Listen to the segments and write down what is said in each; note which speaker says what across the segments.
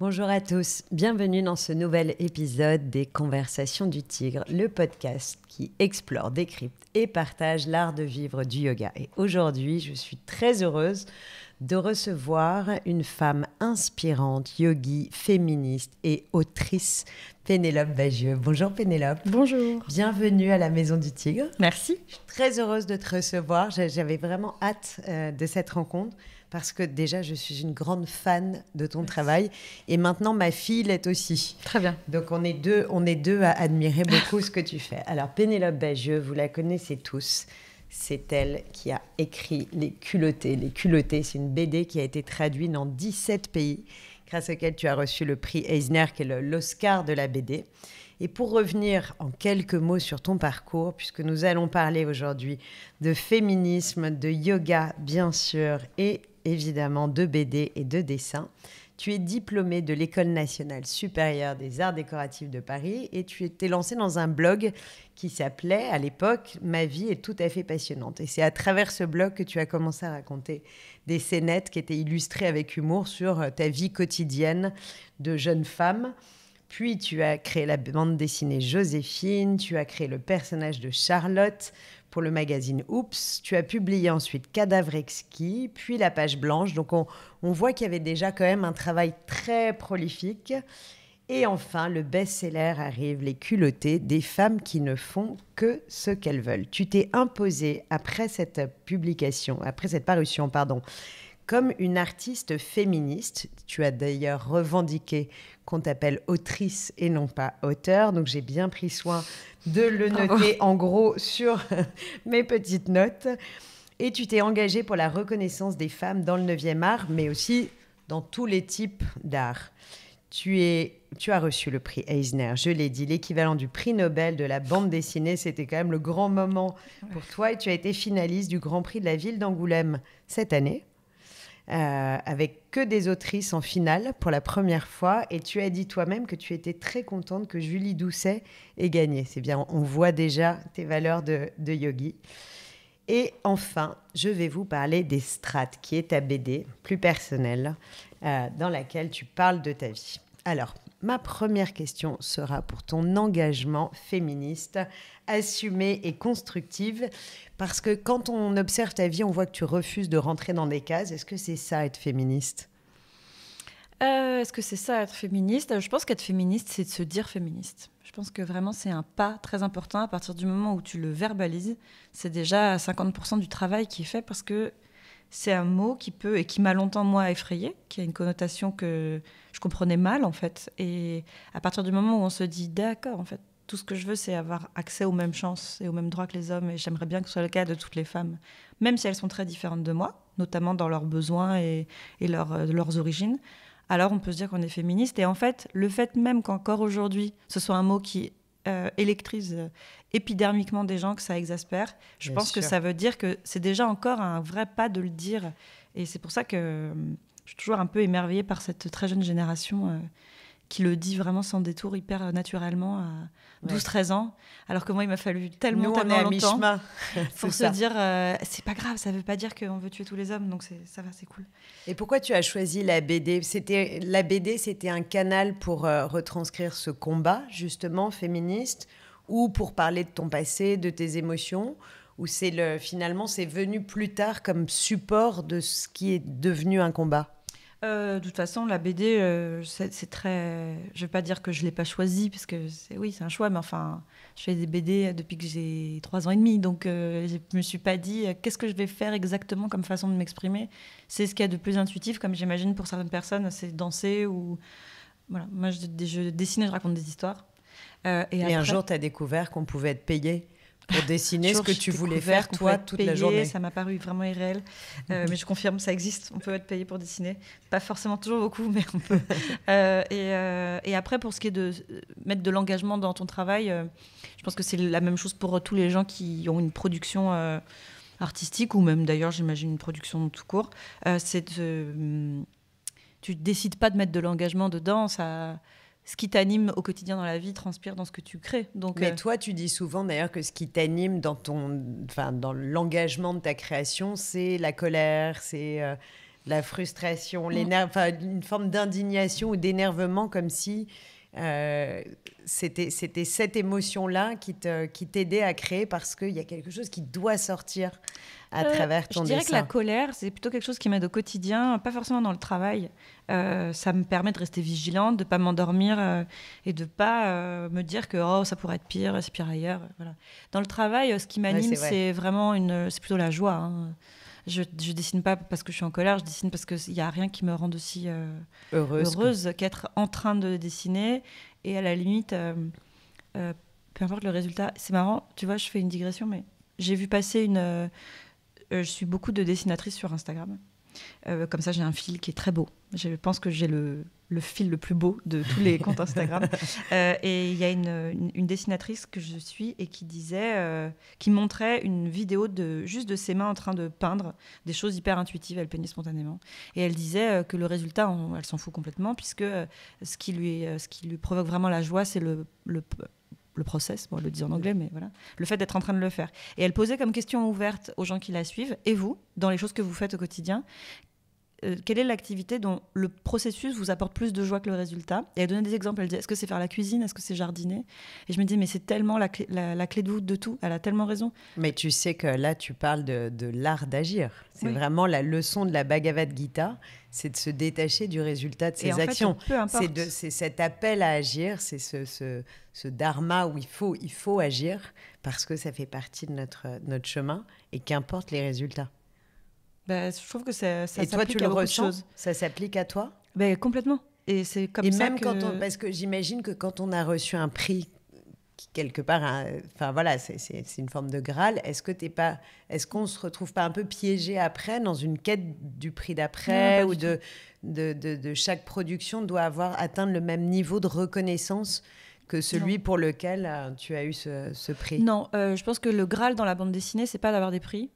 Speaker 1: Bonjour à tous, bienvenue dans ce nouvel épisode des Conversations du Tigre, le podcast qui explore, décrypte et partage l'art de vivre du yoga. Et aujourd'hui, je suis très heureuse de recevoir une femme inspirante, yogi, féministe et autrice, Pénélope Bagieux. Bonjour Pénélope.
Speaker 2: Bonjour.
Speaker 1: Bienvenue à la Maison du Tigre.
Speaker 2: Merci.
Speaker 1: Je suis très heureuse de te recevoir. J'avais vraiment hâte de cette rencontre parce que déjà, je suis une grande fan de ton travail et maintenant, ma fille l'est aussi.
Speaker 2: Très bien.
Speaker 1: Donc, on est deux à admirer beaucoup ce que tu fais. Alors, Pénélope Bagieux, vous la connaissez tous. C'est elle qui a écrit Les Culottés. Les Culottés, c'est une BD qui a été traduite dans 17 pays, grâce auquel tu as reçu le prix Eisner, qui est l'Oscar de la BD. Et pour revenir en quelques mots sur ton parcours, puisque nous allons parler aujourd'hui de féminisme, de yoga, bien sûr, et évidemment de BD et de dessin, tu es diplômée de l'École nationale supérieure des arts décoratifs de Paris et tu t'es lancée dans un blog qui s'appelait, à l'époque, « Ma vie est tout à fait passionnante ». Et c'est à travers ce blog que tu as commencé à raconter des scénettes qui étaient illustrées avec humour sur ta vie quotidienne de jeune femme. Puis tu as créé la bande dessinée Joséphine, tu as créé le personnage de Charlotte pour le magazine Oups, tu as publié ensuite Cadavre exquis, puis La Page Blanche. Donc on voit qu'il y avait déjà quand même un travail très prolifique. Et enfin, le best-seller arrive, Les Culottés, des femmes qui ne font que ce qu'elles veulent. Tu t'es imposée après cette parution, comme une artiste féministe. Tu as d'ailleurs revendiqué qu'on t'appelle autrice et non pas auteur. Donc, j'ai bien pris soin de le noter en gros sur mes petites notes. Et tu t'es engagée pour la reconnaissance des femmes dans le 9e art, mais aussi dans tous les types d'art. Tu as reçu le prix Eisner, je l'ai dit, l'équivalent du prix Nobel de la bande dessinée. C'était quand même le grand moment pour toi. Et tu as été finaliste du Grand Prix de la ville d'Angoulême cette année. Avec que des autrices en finale pour la première fois. Et tu as dit toi-même que tu étais très contente que Julie Doucet ait gagné. C'est bien, on voit déjà tes valeurs de yogi. Et enfin, je vais vous parler des Strates, qui est ta BD plus personnelle, dans laquelle tu parles de ta vie. Alors, ma première question sera pour ton engagement féministe, assumé et constructive, parce que quand on observe ta vie, on voit que tu refuses de rentrer dans des cases. Est-ce que c'est ça, être féministe ?
Speaker 2: Est-ce que c'est ça, être féministe ? Je pense qu'être féministe, c'est de se dire féministe. Je pense que vraiment, c'est un pas très important. À partir du moment où tu le verbalises, c'est déjà 50% du travail qui est fait, parce que c'est un mot qui peut, et qui m'a longtemps, moi, effrayée, qui a une connotation que je comprenais mal, en fait. Et à partir du moment où on se dit, d'accord, en fait, tout ce que je veux, c'est avoir accès aux mêmes chances et aux mêmes droits que les hommes. Et j'aimerais bien que ce soit le cas de toutes les femmes, même si elles sont très différentes de moi, notamment dans leurs besoins et leurs origines. Alors on peut se dire qu'on est féministe. Et en fait, le fait même qu'encore aujourd'hui, ce soit un mot qui électrise épidermiquement des gens, que ça exaspère, je pense que ça veut dire que c'est déjà encore un vrai pas de le dire. Et c'est pour ça que je suis toujours un peu émerveillée par cette très jeune génération qui le dit vraiment sans détour, hyper naturellement, à 12-13 ans. Alors que moi, il m'a fallu tellement longtemps pour se dire c'est pas grave, ça veut pas dire qu'on veut tuer tous les hommes, donc ça va, c'est cool.
Speaker 1: Et pourquoi tu as choisi la BD ? La BD, c'était un canal pour retranscrire ce combat, justement, féministe, ou pour parler de ton passé, de tes émotions, ou finalement, c'est venu plus tard comme support de ce qui est devenu un combat ?
Speaker 2: De toute façon, la BD, c'est très... Je ne vais pas dire que je ne l'ai pas choisie, parce que c'est un choix, mais enfin, je fais des BD depuis que j'ai 3 ans et demi, donc je ne me suis pas dit qu'est-ce que je vais faire exactement comme façon de m'exprimer. C'est ce qu'il y a de plus intuitif, comme j'imagine pour certaines personnes, c'est danser ou... Voilà. Moi, je dessine et je raconte des histoires.
Speaker 1: Et après, un jour, tu as découvert qu'on pouvait être payé pour dessiner ce que tu voulais faire, toi, toute la journée.
Speaker 2: Ça m'a paru vraiment irréel. Mais je confirme, ça existe. On peut être payé pour dessiner. Pas forcément toujours beaucoup, mais on peut. Et après, pour ce qui est de mettre de l'engagement dans ton travail, je pense que c'est la même chose pour tous les gens qui ont une production artistique, ou même d'ailleurs, j'imagine, une production tout court. Tu décides pas de mettre de l'engagement dedans, ce qui t'anime au quotidien dans la vie transpire dans ce que tu crées. Donc,
Speaker 1: mais toi, tu dis souvent d'ailleurs que ce qui t'anime dans l'engagement de ta création, c'est la colère, c'est la frustration, enfin, une forme d'indignation ou d'énervement, comme si c'était cette émotion-là qui t'aidait à créer parce qu'il y a quelque chose qui doit sortir à travers ton dessin.
Speaker 2: Je dirais que la colère, c'est plutôt quelque chose qui m'aide au quotidien, pas forcément dans le travail. Ça me permet de rester vigilante, de ne pas m'endormir et de ne pas me dire que ça pourrait être pire, c'est pire ailleurs. Voilà. Dans le travail, ce qui m'anime, c'est vraiment c'est plutôt la joie. Hein. Je dessine pas parce que je suis en colère, je dessine parce qu'il n'y a rien qui me rende aussi heureuse qu'être en train de dessiner. Et à la limite, peu importe le résultat. C'est marrant, tu vois, je fais une digression, mais j'ai vu passer je suis beaucoup de dessinatrices sur Instagram. Comme ça, j'ai un fil qui est très beau. Je pense que j'ai le fil le plus beau de tous les comptes Instagram. Et il y a une dessinatrice que je suis et qui montrait une vidéo juste de ses mains en train de peindre des choses hyper intuitives. Elle peignait spontanément. Et elle disait que le résultat, elle s'en fout complètement, puisque ce qui lui provoque vraiment la joie, c'est le process, bon, elle le dit en anglais, mais voilà, le fait d'être en train de le faire. Et elle posait comme question ouverte aux gens qui la suivent, et vous, dans les choses que vous faites au quotidien, quelle est l'activité dont le processus vous apporte plus de joie que le résultat? Et elle donnait des exemples, elle disait, est-ce que c'est faire la cuisine, est-ce que c'est jardiner? Et je me dis, mais c'est tellement la clé de voûte de tout, elle a tellement raison.
Speaker 1: Mais tu sais que là, tu parles de l'art d'agir. C'est vraiment la leçon de la Bhagavad Gita, c'est de se détacher du résultat de ses actions. C'est cet appel à agir, c'est ce dharma où il faut agir parce que ça fait partie de notre chemin et qu'importe les résultats.
Speaker 2: Je trouve que ça
Speaker 1: et toi, tu le ressens? Ça s'applique à toi?
Speaker 2: Complètement. Et c'est comme ça
Speaker 1: même parce que j'imagine que quand on a reçu un prix quelque part, enfin voilà, c'est une forme de Graal. Est-ce qu'on se retrouve pas un peu piégé après dans une quête du prix d'après ou de chaque production doit atteindre le même niveau de reconnaissance que celui pour lequel tu as eu ce prix?
Speaker 2: Non, je pense que le Graal dans la bande dessinée, c'est pas d'avoir des prix,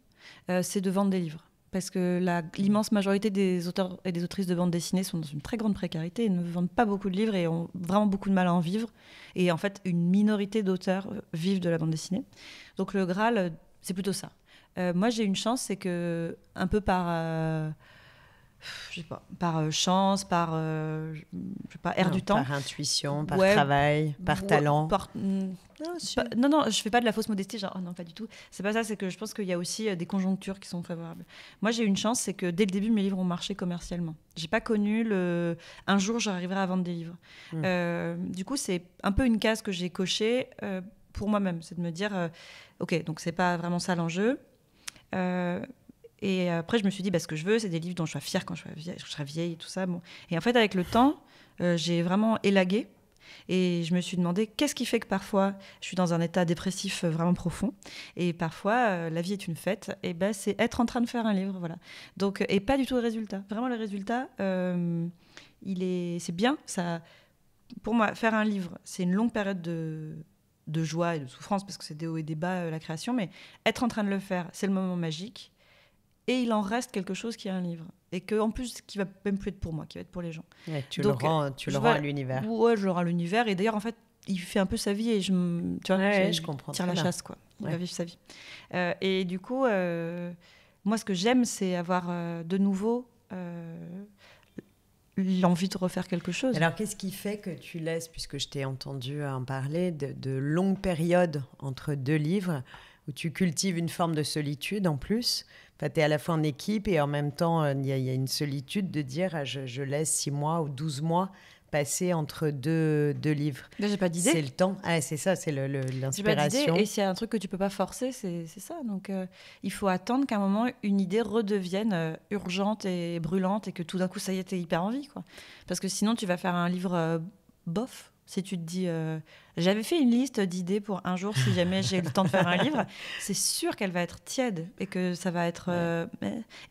Speaker 2: c'est de vendre des livres. Parce que l'immense majorité des auteurs et des autrices de bande dessinée sont dans une très grande précarité et ne vendent pas beaucoup de livres et ont vraiment beaucoup de mal à en vivre. Et en fait, une minorité d'auteurs vivent de la bande dessinée. Donc le Graal, c'est plutôt ça. Moi, j'ai une chance, c'est que un peu par chance, par air du temps.
Speaker 1: Par intuition, par travail, par talent.
Speaker 2: Non, je fais pas de la fausse modestie, genre, non, pas du tout. C'est pas ça, c'est que je pense qu'il y a aussi des conjonctures qui sont favorables. Moi, j'ai une chance, c'est que dès le début, mes livres ont marché commercialement. J'ai pas connu un jour, j'arriverai à vendre des livres. Du coup, c'est un peu une case que j'ai cochée pour moi-même. C'est de me dire, OK, donc c'est pas vraiment ça l'enjeu. Et après, je me suis dit, ce que je veux, c'est des livres dont je sois fière quand je serai vieille et tout ça. Bon. Et en fait, avec le temps, j'ai vraiment élagué. Et je me suis demandé, qu'est-ce qui fait que parfois, je suis dans un état dépressif vraiment profond. Et parfois, la vie est une fête. Et c'est être en train de faire un livre. Voilà. Donc, et pas du tout le résultat. Vraiment, le résultat, c'est bien. Ça, pour moi, faire un livre, c'est une longue période de joie et de souffrance, parce que c'est des hauts et des bas, la création. Mais être en train de le faire, c'est le moment magique. Et il en reste quelque chose qui est un livre. Et qu'en plus, qui va même plus être pour moi, qui va être pour les gens.
Speaker 1: Ouais, tu le rends à l'univers.
Speaker 2: Ouais, je le rends à l'univers. Et d'ailleurs, en fait, il fait un peu sa vie et je
Speaker 1: comprends,
Speaker 2: tire la chasse, quoi. Il va vivre sa vie. Et du coup, moi, ce que j'aime, c'est avoir de nouveau l'envie de refaire quelque chose.
Speaker 1: Alors, qu'est-ce qui fait que tu laisses, puisque je t'ai entendu en parler, de longues périodes entre deux livres où tu cultives une forme de solitude en plus? Enfin, tu es à la fois en équipe et en même temps, il y a une solitude de dire je laisse 6 mois ou 12 mois passer entre deux livres.
Speaker 2: Là, j'ai pas d'idée.
Speaker 1: C'est le temps. Ah, c'est ça, c'est l'inspiration.
Speaker 2: J'ai pas d'idée. Et s'il y a un truc que tu peux pas forcer, c'est ça. Donc, il faut attendre qu'à un moment, une idée redevienne urgente et brûlante et que tout d'un coup, ça y est, t'es hyper envie, quoi. Parce que sinon, tu vas faire un livre bof. Si tu te dis, j'avais fait une liste d'idées pour un jour, si jamais j'ai eu le temps de faire un livre, c'est sûr qu'elle va être tiède et que ça va être...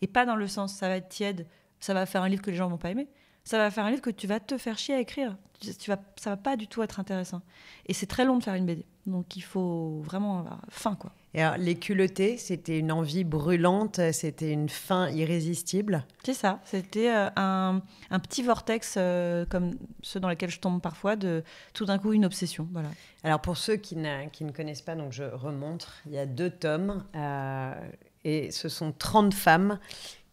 Speaker 2: et pas dans le sens, ça va être tiède, ça va faire un livre que les gens vont pas aimer. Ça va faire un livre que tu vas te faire chier à écrire. Ça va pas du tout être intéressant. Et c'est très long de faire une BD. Donc il faut vraiment avoir faim, quoi.
Speaker 1: Et alors, Les Culottés, c'était une envie brûlante, c'était une faim irrésistible.
Speaker 2: C'est ça, c'était un petit vortex comme ceux dans lesquels je tombe parfois, de tout d'un coup une obsession. Voilà.
Speaker 1: Alors pour ceux qui ne connaissent pas, donc je remonte, il y a 2 tomes et ce sont 30 femmes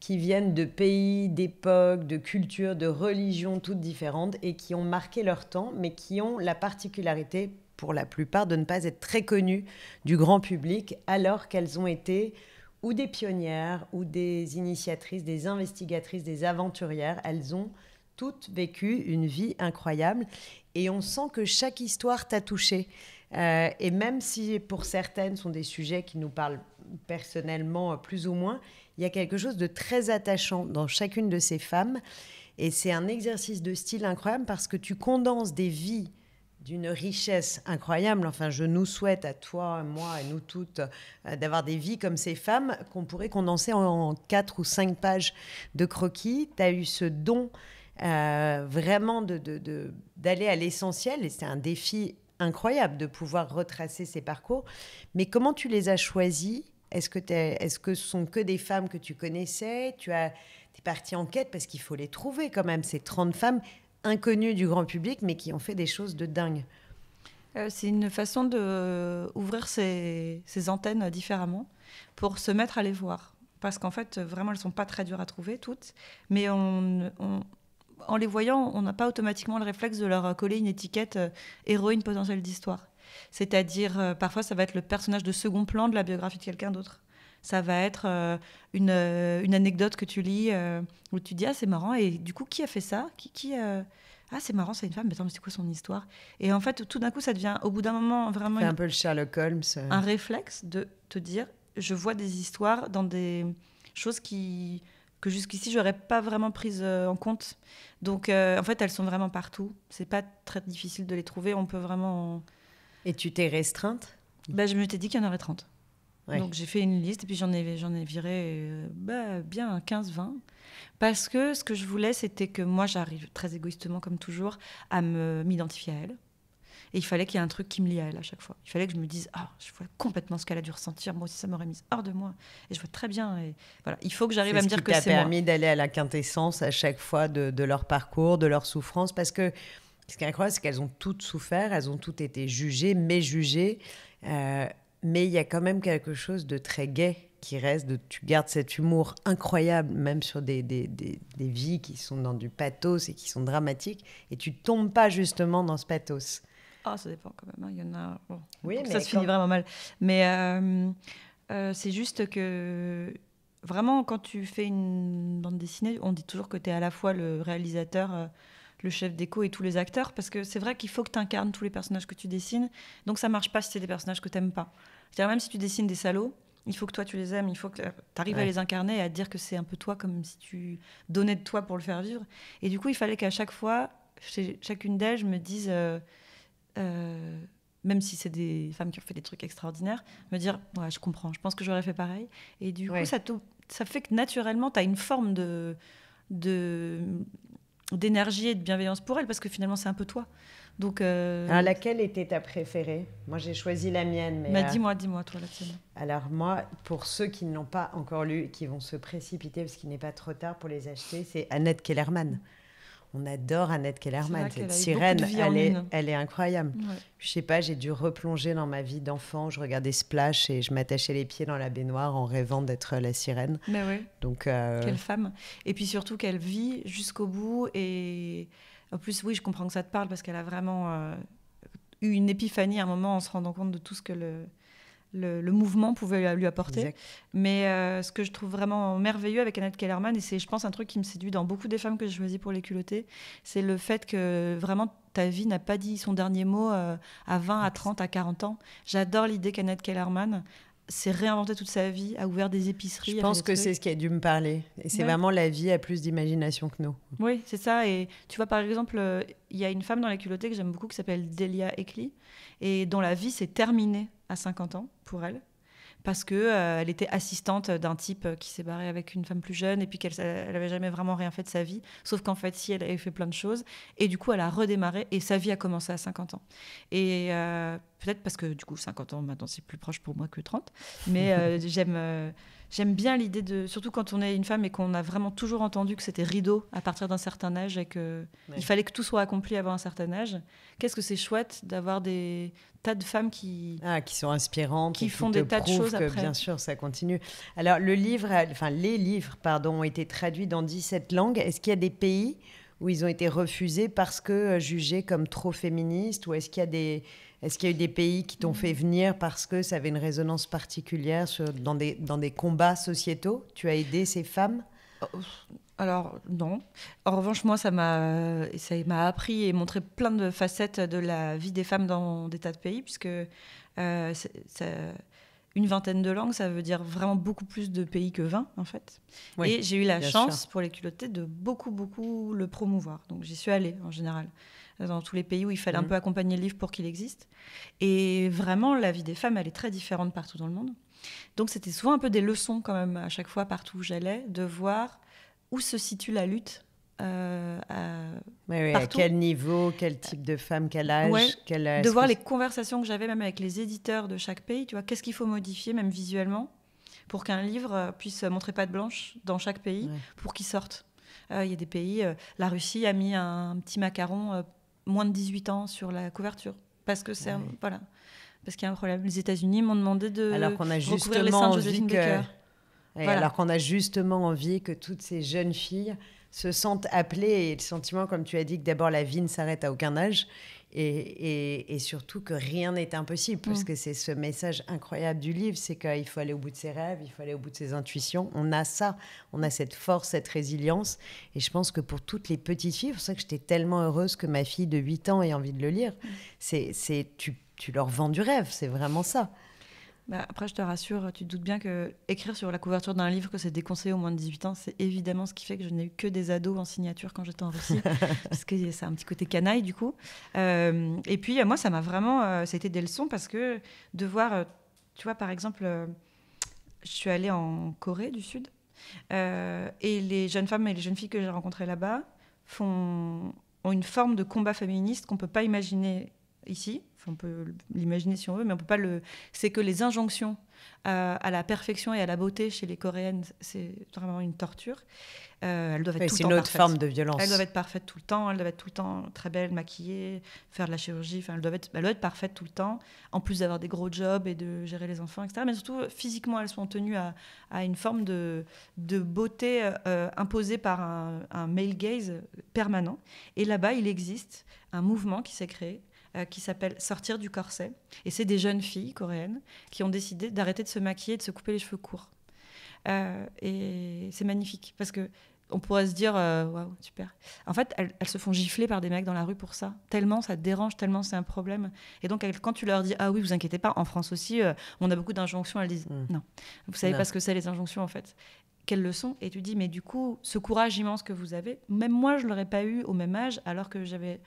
Speaker 1: qui viennent de pays, d'époques, de cultures, de religions toutes différentes et qui ont marqué leur temps, mais qui ont la particularité, pour la plupart, de ne pas être très connues du grand public, alors qu'elles ont été ou des pionnières, ou des initiatrices, des investigatrices, des aventurières. Elles ont toutes vécu une vie incroyable et on sent que chaque histoire t'a touché. Et même si pour certaines sont des sujets qui nous parlent personnellement plus ou moins, il y a quelque chose de très attachant dans chacune de ces femmes. Et c'est un exercice de style incroyable parce que tu condenses des vies d'une richesse incroyable. Enfin, je nous souhaite à toi, à moi, à nous toutes, d'avoir des vies comme ces femmes qu'on pourrait condenser en 4 ou 5 pages de croquis. Tu as eu ce don vraiment d'aller à l'essentiel et c'est un défi incroyable de pouvoir retracer ces parcours. Mais comment tu les as choisis ? Est-ce que ce sont que des femmes que tu connaissais ? Tu es partie en quête parce qu'il faut les trouver quand même, ces 30 femmes inconnues du grand public, mais qui ont fait des choses de dingue.
Speaker 2: C'est une façon d'ouvrir ses antennes différemment pour se mettre à les voir. Parce qu'en fait, vraiment, elles ne sont pas très dures à trouver, toutes. Mais en les voyant, on n'a pas automatiquement le réflexe de leur coller une étiquette héroïne potentielle d'histoire. C'est-à-dire, parfois, ça va être le personnage de second plan de la biographie de quelqu'un d'autre. Ça va être une anecdote que tu lis où tu dis « Ah, c'est marrant. Et du coup, qui a fait ça ? Ah, c'est marrant, c'est une femme. Mais attends, mais c'est quoi son histoire ?» Et en fait, tout d'un coup, ça devient, au bout d'un moment, vraiment...
Speaker 1: C'est un peu le Sherlock Holmes.
Speaker 2: Un réflexe de te dire « Je vois des histoires dans des choses que jusqu'ici, je n'aurais pas vraiment prises en compte. » Donc, en fait, elles sont vraiment partout. C'est pas très difficile de les trouver. On peut vraiment...
Speaker 1: Et tu t'es restreinte ?
Speaker 2: Je m'étais dit qu'il y en aurait 30.
Speaker 1: Ouais.
Speaker 2: Donc j'ai fait une liste et puis j'en ai viré bien 15-20. Parce que ce que je voulais, c'était que moi, j'arrive très égoïstement, comme toujours, à m'identifier à elle. Et il fallait qu'il y ait un truc qui me lie à elle à chaque fois. Il fallait que je me dise « Ah, je vois complètement ce qu'elle a dû ressentir. Moi aussi, ça m'aurait mise hors de moi. Et je vois très bien. » Et voilà, il faut que j'arrive à me dire que c'est moi.
Speaker 1: C'est ce qui t'a permis d'aller à la quintessence à chaque fois de leur parcours, de leur souffrance. Parce que ce qui est incroyable, c'est qu'elles ont toutes souffert. Elles ont toutes été jugées, méjugées. Mais il y a quand même quelque chose de très gai qui reste. Tu gardes cet humour incroyable, même sur des vies qui sont dans du pathos et qui sont dramatiques. Et tu tombes pas justement dans ce pathos.
Speaker 2: Ah, ça dépend quand même. Il y en a... Bon,
Speaker 1: oui,
Speaker 2: ça se finit vraiment mal. Mais c'est juste que... Vraiment, quand tu fais une bande dessinée, on dit toujours que tu es à la fois le réalisateur... le chef d'écho et tous les acteurs, parce que c'est vrai qu'il faut que tu incarnes tous les personnages que tu dessines, donc ça marche pas si c'est des personnages que tu n'aimes pas. C'est-à-dire même si tu dessines des salauds, il faut que toi tu les aimes, il faut que tu arrives à les incarner et à te dire que c'est un peu toi, comme si tu donnais de toi pour le faire vivre. Et du coup, il fallait qu'à chaque fois, chez chacune d'elles, je me dise, même si c'est des femmes qui ont fait des trucs extraordinaires, me dire, ouais, je comprends, je pense que j'aurais fait pareil. Et du coup, ça fait que naturellement, tu as une forme d'énergie et de bienveillance pour elle, parce que finalement c'est un peu toi. Donc
Speaker 1: alors, laquelle était ta préférée ? Moi j'ai choisi la mienne, mais
Speaker 2: dis-moi toi la tienne.
Speaker 1: Alors moi, pour ceux qui ne l'ont pas encore lu et qui vont se précipiter parce qu'il n'est pas trop tard pour les acheter, c'est Annette Kellerman. On adore Annette Kellerman, cette sirène, elle est incroyable. Ouais. Je sais pas, j'ai dû replonger dans ma vie d'enfant, je regardais Splash et je m'attachais les pieds dans la baignoire en rêvant d'être la sirène.
Speaker 2: Mais oui.
Speaker 1: Donc
Speaker 2: quelle femme. Et puis surtout qu'elle vit jusqu'au bout et en plus oui, je comprends que ça te parle parce qu'elle a vraiment eu une épiphanie à un moment en se rendant compte de tout ce que le mouvement pouvait lui apporter. Exact. Mais ce que je trouve vraiment merveilleux avec Annette Kellerman, et c'est, je pense, un truc qui me séduit dans beaucoup des femmes que j'ai choisies pour les culottés, c'est le fait que vraiment ta vie n'a pas dit son dernier mot à 20, à 30, à 40 ans. J'adore l'idée qu'Annette Kellerman s'est réinventée toute sa vie, a ouvert des épiceries.
Speaker 1: Je pense que c'est ce qui a dû me parler. Et c'est vraiment la vie a plus d'imagination que nous.
Speaker 2: Oui, c'est ça. Et tu vois, par exemple, il y a une femme dans les culottés que j'aime beaucoup qui s'appelle Delia Ekli et dont la vie s'est terminée à 50 ans pour elle, parce qu'elle était assistante d'un type qui s'est barré avec une femme plus jeune et puis qu'elle n'avait jamais vraiment rien fait de sa vie, sauf qu'en fait, si, elle avait fait plein de choses. Et du coup, elle a redémarré et sa vie a commencé à 50 ans. Et peut-être parce que du coup, 50 ans, maintenant, c'est plus proche pour moi que 30. Mais J'aime bien l'idée de, surtout quand on est une femme et qu'on a vraiment toujours entendu que c'était rideau à partir d'un certain âge et que il fallait que tout soit accompli avant un certain âge. Qu'est-ce que c'est chouette d'avoir des tas de femmes qui
Speaker 1: sont inspirantes,
Speaker 2: qui font des tas de choses
Speaker 1: que,
Speaker 2: après.
Speaker 1: Bien sûr, ça continue. Alors, les livres, ont été traduits dans 17 langues. Est-ce qu'il y a des pays où ils ont été refusés parce que jugés comme trop féministes, ou est-ce qu'il y a eu des pays qui t'ont fait venir parce que ça avait une résonance particulière dans des combats sociétaux? Tu as aidé ces femmes?
Speaker 2: Alors, non. En revanche, moi, ça m'a appris et montré plein de facettes de la vie des femmes dans des tas de pays, puisque une vingtaine de langues, ça veut dire vraiment beaucoup plus de pays que 20, en fait. Oui, et j'ai eu la chance, pour les culottés, de beaucoup, beaucoup le promouvoir. Donc, j'y suis allée, en général, dans tous les pays où il fallait un peu accompagner le livre pour qu'il existe. Et vraiment, la vie des femmes, elle est très différente partout dans le monde. Donc, c'était souvent un peu des leçons, quand même, à chaque fois, partout où j'allais, de voir où se situe la lutte.
Speaker 1: À quel niveau, quel type de femme, quel âge,
Speaker 2: de voir les conversations que j'avais même avec les éditeurs de chaque pays, tu vois, qu'est-ce qu'il faut modifier même visuellement pour qu'un livre puisse montrer patte blanche dans chaque pays pour qu'il sorte. Il y a des pays, la Russie a mis un petit macaron moins de 18 ans sur la couverture parce que c'est parce qu'il y a un problème. Les États-Unis m'ont demandé de recouvrir les seins de Joséphine Baker.
Speaker 1: Alors qu'on a justement envie que toutes ces jeunes filles se sentent appelées, et le sentiment, comme tu as dit, que d'abord la vie ne s'arrête à aucun âge, et surtout que rien n'est impossible, parce que c'est ce message incroyable du livre, c'est qu'il faut aller au bout de ses rêves, il faut aller au bout de ses intuitions. On a ça, on a cette force, cette résilience, et je pense que pour toutes les petites filles, c'est pour ça que j'étais tellement heureuse que ma fille de 8 ans ait envie de le lire, tu leur vends du rêve, c'est vraiment ça.
Speaker 2: Après, je te rassure, tu te doutes bien que écrire sur la couverture d'un livre que c'est déconseillé aux moins de 18 ans, c'est évidemment ce qui fait que je n'ai eu que des ados en signature quand j'étais en Russie, parce que ça a un petit côté canaille, du coup. Et puis, moi, ça m'a vraiment... ça a été des leçons, parce que de voir... tu vois, par exemple, je suis allée en Corée du Sud, et les jeunes femmes et les jeunes filles que j'ai rencontrées là-bas ont une forme de combat féministe qu'on ne peut pas imaginer ici. On peut l'imaginer si on veut, mais on peut pas le... C'est que les injonctions à la perfection et à la beauté chez les Coréennes, c'est vraiment une torture. Elles doivent être tout le temps parfaites. C'est une autre
Speaker 1: forme de violence.
Speaker 2: Elles doivent être parfaites tout le temps. Elles doivent être tout le temps très belles, maquillées, faire de la chirurgie. Enfin, elles doivent être parfaites tout le temps, en plus d'avoir des gros jobs et de gérer les enfants, etc. Mais surtout, physiquement, elles sont tenues à une forme de beauté imposée par un male gaze permanent. Et là-bas, il existe un mouvement qui s'est créé, qui s'appelle Sortir du corset. Et c'est des jeunes filles coréennes qui ont décidé d'arrêter de se maquiller et de se couper les cheveux courts. Et c'est magnifique, parce qu'on pourrait se dire, waouh, super. En fait, elles se font gifler par des mecs dans la rue pour ça. Tellement ça dérange, tellement c'est un problème. Et donc, quand tu leur dis, ah oui, vous inquiétez pas, en France aussi, on a beaucoup d'injonctions, elles disent, non. Vous savez pas ce que c'est, les injonctions, en fait. Quelles leçons? Et tu dis, mais du coup, ce courage immense que vous avez, même moi, je l'aurais pas eu au même âge, alors que j'avais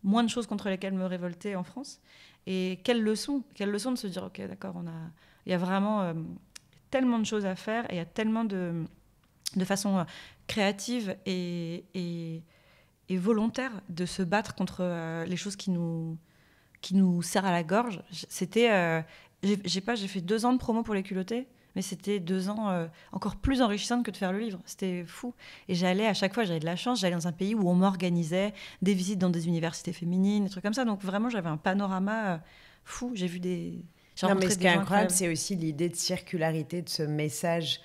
Speaker 2: moins de choses contre lesquelles me révolter en France. Et quelle leçon de se dire, ok, d'accord, il y a vraiment tellement de choses à faire, et il y a tellement de façon créative et volontaire de se battre contre les choses qui nous serrent à la gorge. J'ai fait 2 ans de promo pour les culottés, mais c'était 2 ans encore plus enrichissantes que de faire le livre. C'était fou. Et à chaque fois, j'avais de la chance, j'allais dans un pays où on m'organisait des visites dans des universités féminines, des trucs comme ça. Donc vraiment, j'avais un panorama fou. J'ai vu des...
Speaker 1: Non, mais ce qui est incroyable, c'est aussi l'idée de circularité de ce message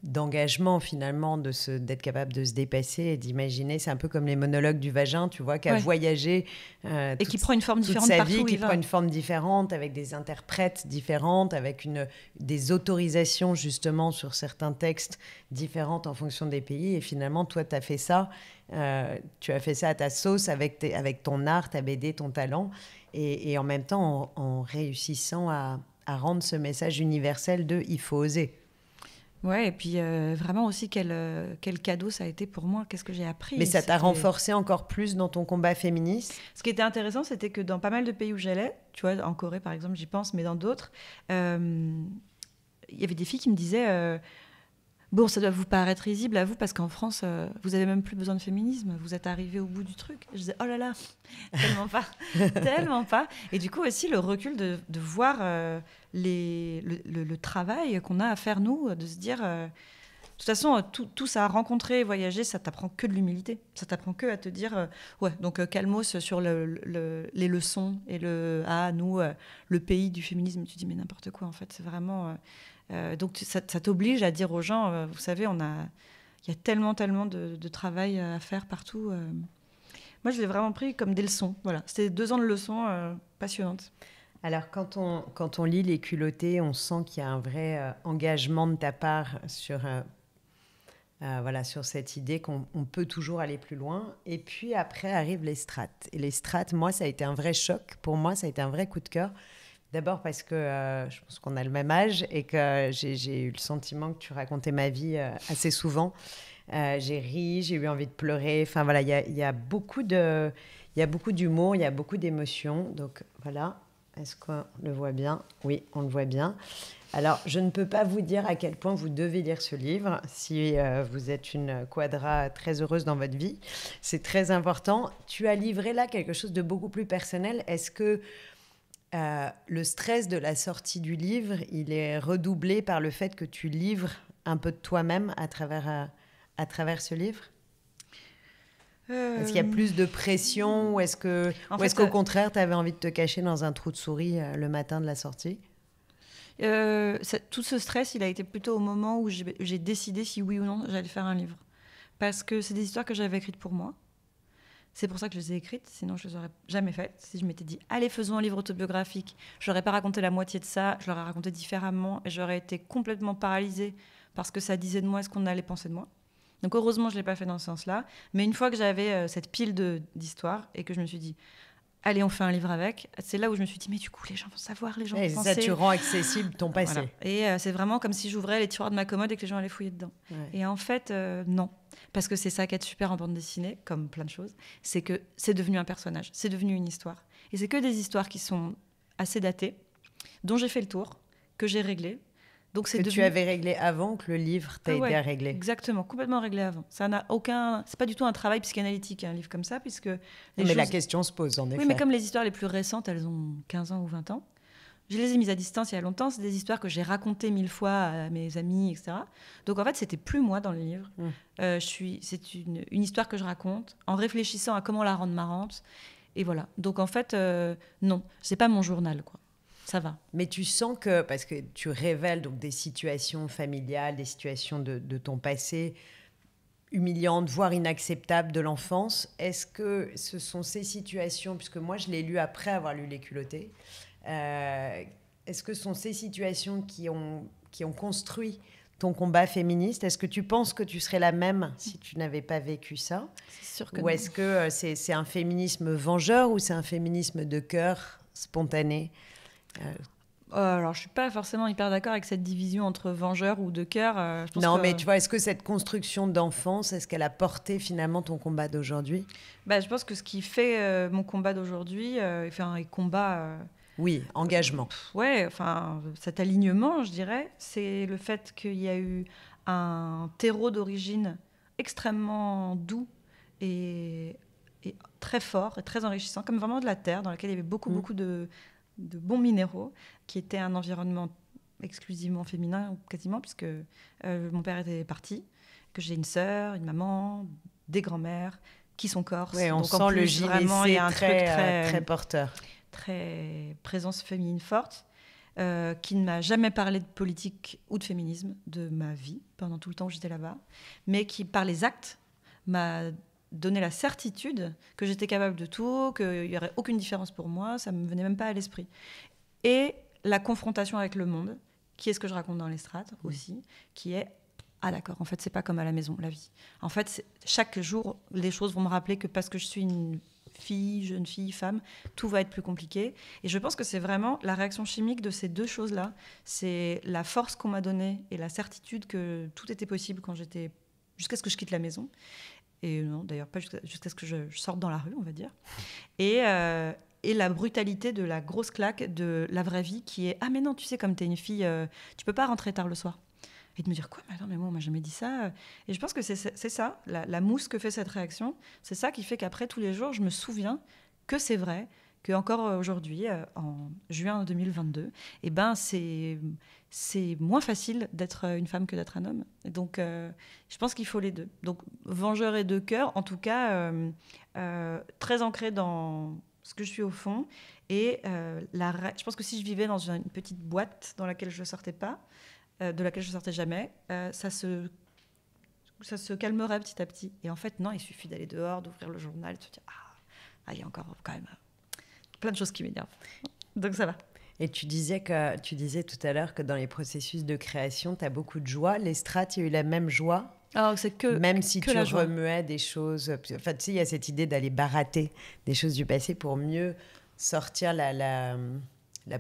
Speaker 1: d'engagement, finalement, d'être capable de se dépasser et d'imaginer. C'est un peu comme les monologues du vagin, tu vois, qui a voyagé
Speaker 2: et qui prend une forme différente
Speaker 1: toute sa
Speaker 2: partout
Speaker 1: vie,
Speaker 2: où
Speaker 1: qui prend une forme différente, avec des interprètes différentes, avec des autorisations justement sur certains textes différentes en fonction des pays. Et finalement, toi, tu as fait ça. Tu as fait ça à ta sauce, avec ton art, ta BD, ton talent, et en même temps en réussissant à rendre ce message universel de « il faut oser ».
Speaker 2: Ouais, et puis vraiment aussi quel cadeau ça a été pour moi, qu'est-ce que j'ai appris.
Speaker 1: Mais ça t'a renforcé encore plus dans ton combat féministe?
Speaker 2: Ce qui était intéressant, c'était que dans pas mal de pays où j'allais, tu vois, en Corée par exemple, j'y pense, mais dans d'autres, il y avait des filles qui me disaient Bon, ça doit vous paraître risible à vous, parce qu'en France, vous n'avez même plus besoin de féminisme. Vous êtes arrivé au bout du truc. Et je disais, oh là là, tellement pas, tellement pas. Et du coup, aussi, le recul de voir le travail qu'on a à faire, nous, de se dire... de toute façon, tout ça, rencontrer, voyager, ça t'apprend que de l'humilité. Ça t'apprend que à te dire, ouais, donc calmos sur les leçons et nous, le pays du féminisme. Tu dis, mais n'importe quoi, en fait, c'est vraiment... donc ça t'oblige à dire aux gens, vous savez, il y a tellement de travail à faire partout. Moi, je l'ai vraiment pris comme des leçons. Voilà, c'était 2 ans de leçons passionnantes.
Speaker 1: Alors, quand on lit Les Culottés, on sent qu'il y a un vrai engagement de ta part sur cette idée qu'on peut toujours aller plus loin. Et puis après arrivent les strates. Et les strates, moi, ça a été un vrai choc. Pour moi, ça a été un vrai coup de cœur. D'abord parce que je pense qu'on a le même âge et que j'ai eu le sentiment que tu racontais ma vie assez souvent. J'ai ri, j'ai eu envie de pleurer. Enfin voilà, il y a beaucoup d'humour, il y a beaucoup d'émotions. Donc voilà, est-ce qu'on le voit bien? Oui, on le voit bien. Alors, je ne peux pas vous dire à quel point vous devez lire ce livre si vous êtes une quadra très heureuse dans votre vie. C'est très important. Tu as livré là quelque chose de beaucoup plus personnel. Est-ce que le stress de la sortie du livre, il est redoublé par le fait que tu livres un peu de toi-même à travers ce livre? Est-ce qu'il y a plus de pression ou est-ce qu'au contraire, tu avais envie de te cacher dans un trou de souris le matin de la sortie?
Speaker 2: Tout ce stress, il a été plutôt au moment où j'ai décidé si oui ou non j'allais faire un livre. Parce que c'est des histoires que j'avais écrites pour moi. C'est pour ça que je les ai écrites, sinon je ne les aurais jamais faites. Si je m'étais dit, allez, faisons un livre autobiographique, je n'aurais pas raconté la moitié de ça, je l'aurais raconté différemment et j'aurais été complètement paralysée parce que ça disait de moi ce qu'on allait penser de moi. Donc heureusement, je ne l'ai pas fait dans ce sens-là. Mais une fois que j'avais cette pile d'histoires et que je me suis dit, allez, on fait un livre avec, c'est là où je me suis dit, mais du coup, les gens vont savoir, les gens vont penser.
Speaker 1: Ça, tu rends accessible ton passé.
Speaker 2: Voilà. Et c'est vraiment comme si j'ouvrais les tiroirs de ma commode et que les gens allaient fouiller dedans. Ouais. Et en fait, non. Parce que c'est ça qui est super en bande dessinée, comme plein de choses, c'est que c'est devenu un personnage, c'est devenu une histoire. Et c'est que des histoires qui sont assez datées, dont j'ai fait le tour, que j'ai réglé. Donc c'est
Speaker 1: tu avais réglé avant que le livre t'ait aidé à régler.
Speaker 2: Exactement, complètement réglé avant. Ça n'a aucun... C'est pas du tout un travail psychanalytique, un livre comme ça, puisque...
Speaker 1: la question se pose, en effet.
Speaker 2: Oui, mais comme les histoires les plus récentes, elles ont 15 ans ou 20 ans, je les ai mises à distance il y a longtemps. C'est des histoires que j'ai racontées 1000 fois à mes amis, etc. Donc en fait, c'était plus moi dans le livre. C'est une histoire que je raconte en réfléchissant à comment la rendre marrante. Et voilà. Donc en fait, non, c'est pas mon journal, quoi. Ça va.
Speaker 1: Mais tu sens que, parce que tu révèles donc des situations familiales, des situations de ton passé humiliantes, voire inacceptables de l'enfance, est-ce que ce sont ces situations, puisque moi je l'ai lu après avoir lu Les Culottés, est-ce que ce sont ces situations qui ont construit ton combat féministe? Est-ce que tu penses que tu serais la même si tu n'avais pas vécu ça?
Speaker 2: C'est sûr que
Speaker 1: ou est-ce que c'est un féminisme vengeur ou c'est un féminisme de cœur spontané?
Speaker 2: Alors, je ne suis pas forcément hyper d'accord avec cette division entre vengeur ou de cœur.
Speaker 1: Mais tu vois, est-ce que cette construction d'enfance, est-ce qu'elle a porté finalement ton combat d'aujourd'hui?
Speaker 2: Je pense que ce qui fait mon combat d'aujourd'hui,
Speaker 1: oui, engagement.
Speaker 2: Cet alignement, je dirais, c'est le fait qu'il y a eu un terreau d'origine extrêmement doux et très fort et très enrichissant, comme vraiment de la terre, dans laquelle il y avait beaucoup de bons minéraux, qui était un environnement exclusivement féminin, quasiment, puisque mon père était parti, que j'ai une sœur, une maman, des grands-mères qui sont corses.
Speaker 1: Oui, on sent le JVC très porteur.
Speaker 2: Très présence féminine forte, qui ne m'a jamais parlé de politique ou de féminisme de ma vie, pendant tout le temps où j'étais là-bas, mais qui, par les actes, m'a donné la certitude que j'étais capable de tout, qu'il n'y aurait aucune différence pour moi, ça ne me venait même pas à l'esprit. Et la confrontation avec le monde, qui est ce que je raconte dans les strates aussi, qui est « Ah d'accord, en fait, c'est pas comme à la maison, la vie. En fait, chaque jour, les choses vont me rappeler que parce que je suis une jeune fille, femme, tout va être plus compliqué. » Et je pense que c'est vraiment la réaction chimique de ces deux choses-là. C'est la force qu'on m'a donnée et la certitude que tout était possible jusqu'à ce que je quitte la maison. Et non, d'ailleurs, pas jusqu'à ce que je sorte dans la rue, on va dire. Et la brutalité de la grosse claque de la vraie vie qui est « Ah mais non, tu sais, comme t'es une fille, tu peux pas rentrer tard le soir. Et de me dire, quoi, mais attends, mais moi, on m'a jamais dit ça. Et je pense que c'est ça, la mousse que fait cette réaction. C'est ça qui fait qu'après, tous les jours, je me souviens que c'est vrai, qu'encore aujourd'hui, en juin 2022, eh ben, c'est moins facile d'être une femme que d'être un homme. Et donc, je pense qu'il faut les deux. Donc, vengeur et de cœur, en tout cas, très ancré dans ce que je suis au fond. Et je pense que si je vivais dans une petite boîte dans laquelle je ne sortais pas, de laquelle je ne sortais jamais, ça se calmerait petit à petit. Et en fait, non, il suffit d'aller dehors, d'ouvrir le journal, de se dire il y a encore quand même plein de choses qui m'énervent. Donc ça va.
Speaker 1: Et tu disais tout à l'heure que dans les processus de création, tu as beaucoup de joie. L'Estrade, il y a eu la même joie.
Speaker 2: Alors, c'est que
Speaker 1: même si
Speaker 2: que
Speaker 1: tu
Speaker 2: la joie.
Speaker 1: remuais des choses. Enfin, tu sais, il y a cette idée d'aller barater des choses du passé pour mieux sortir la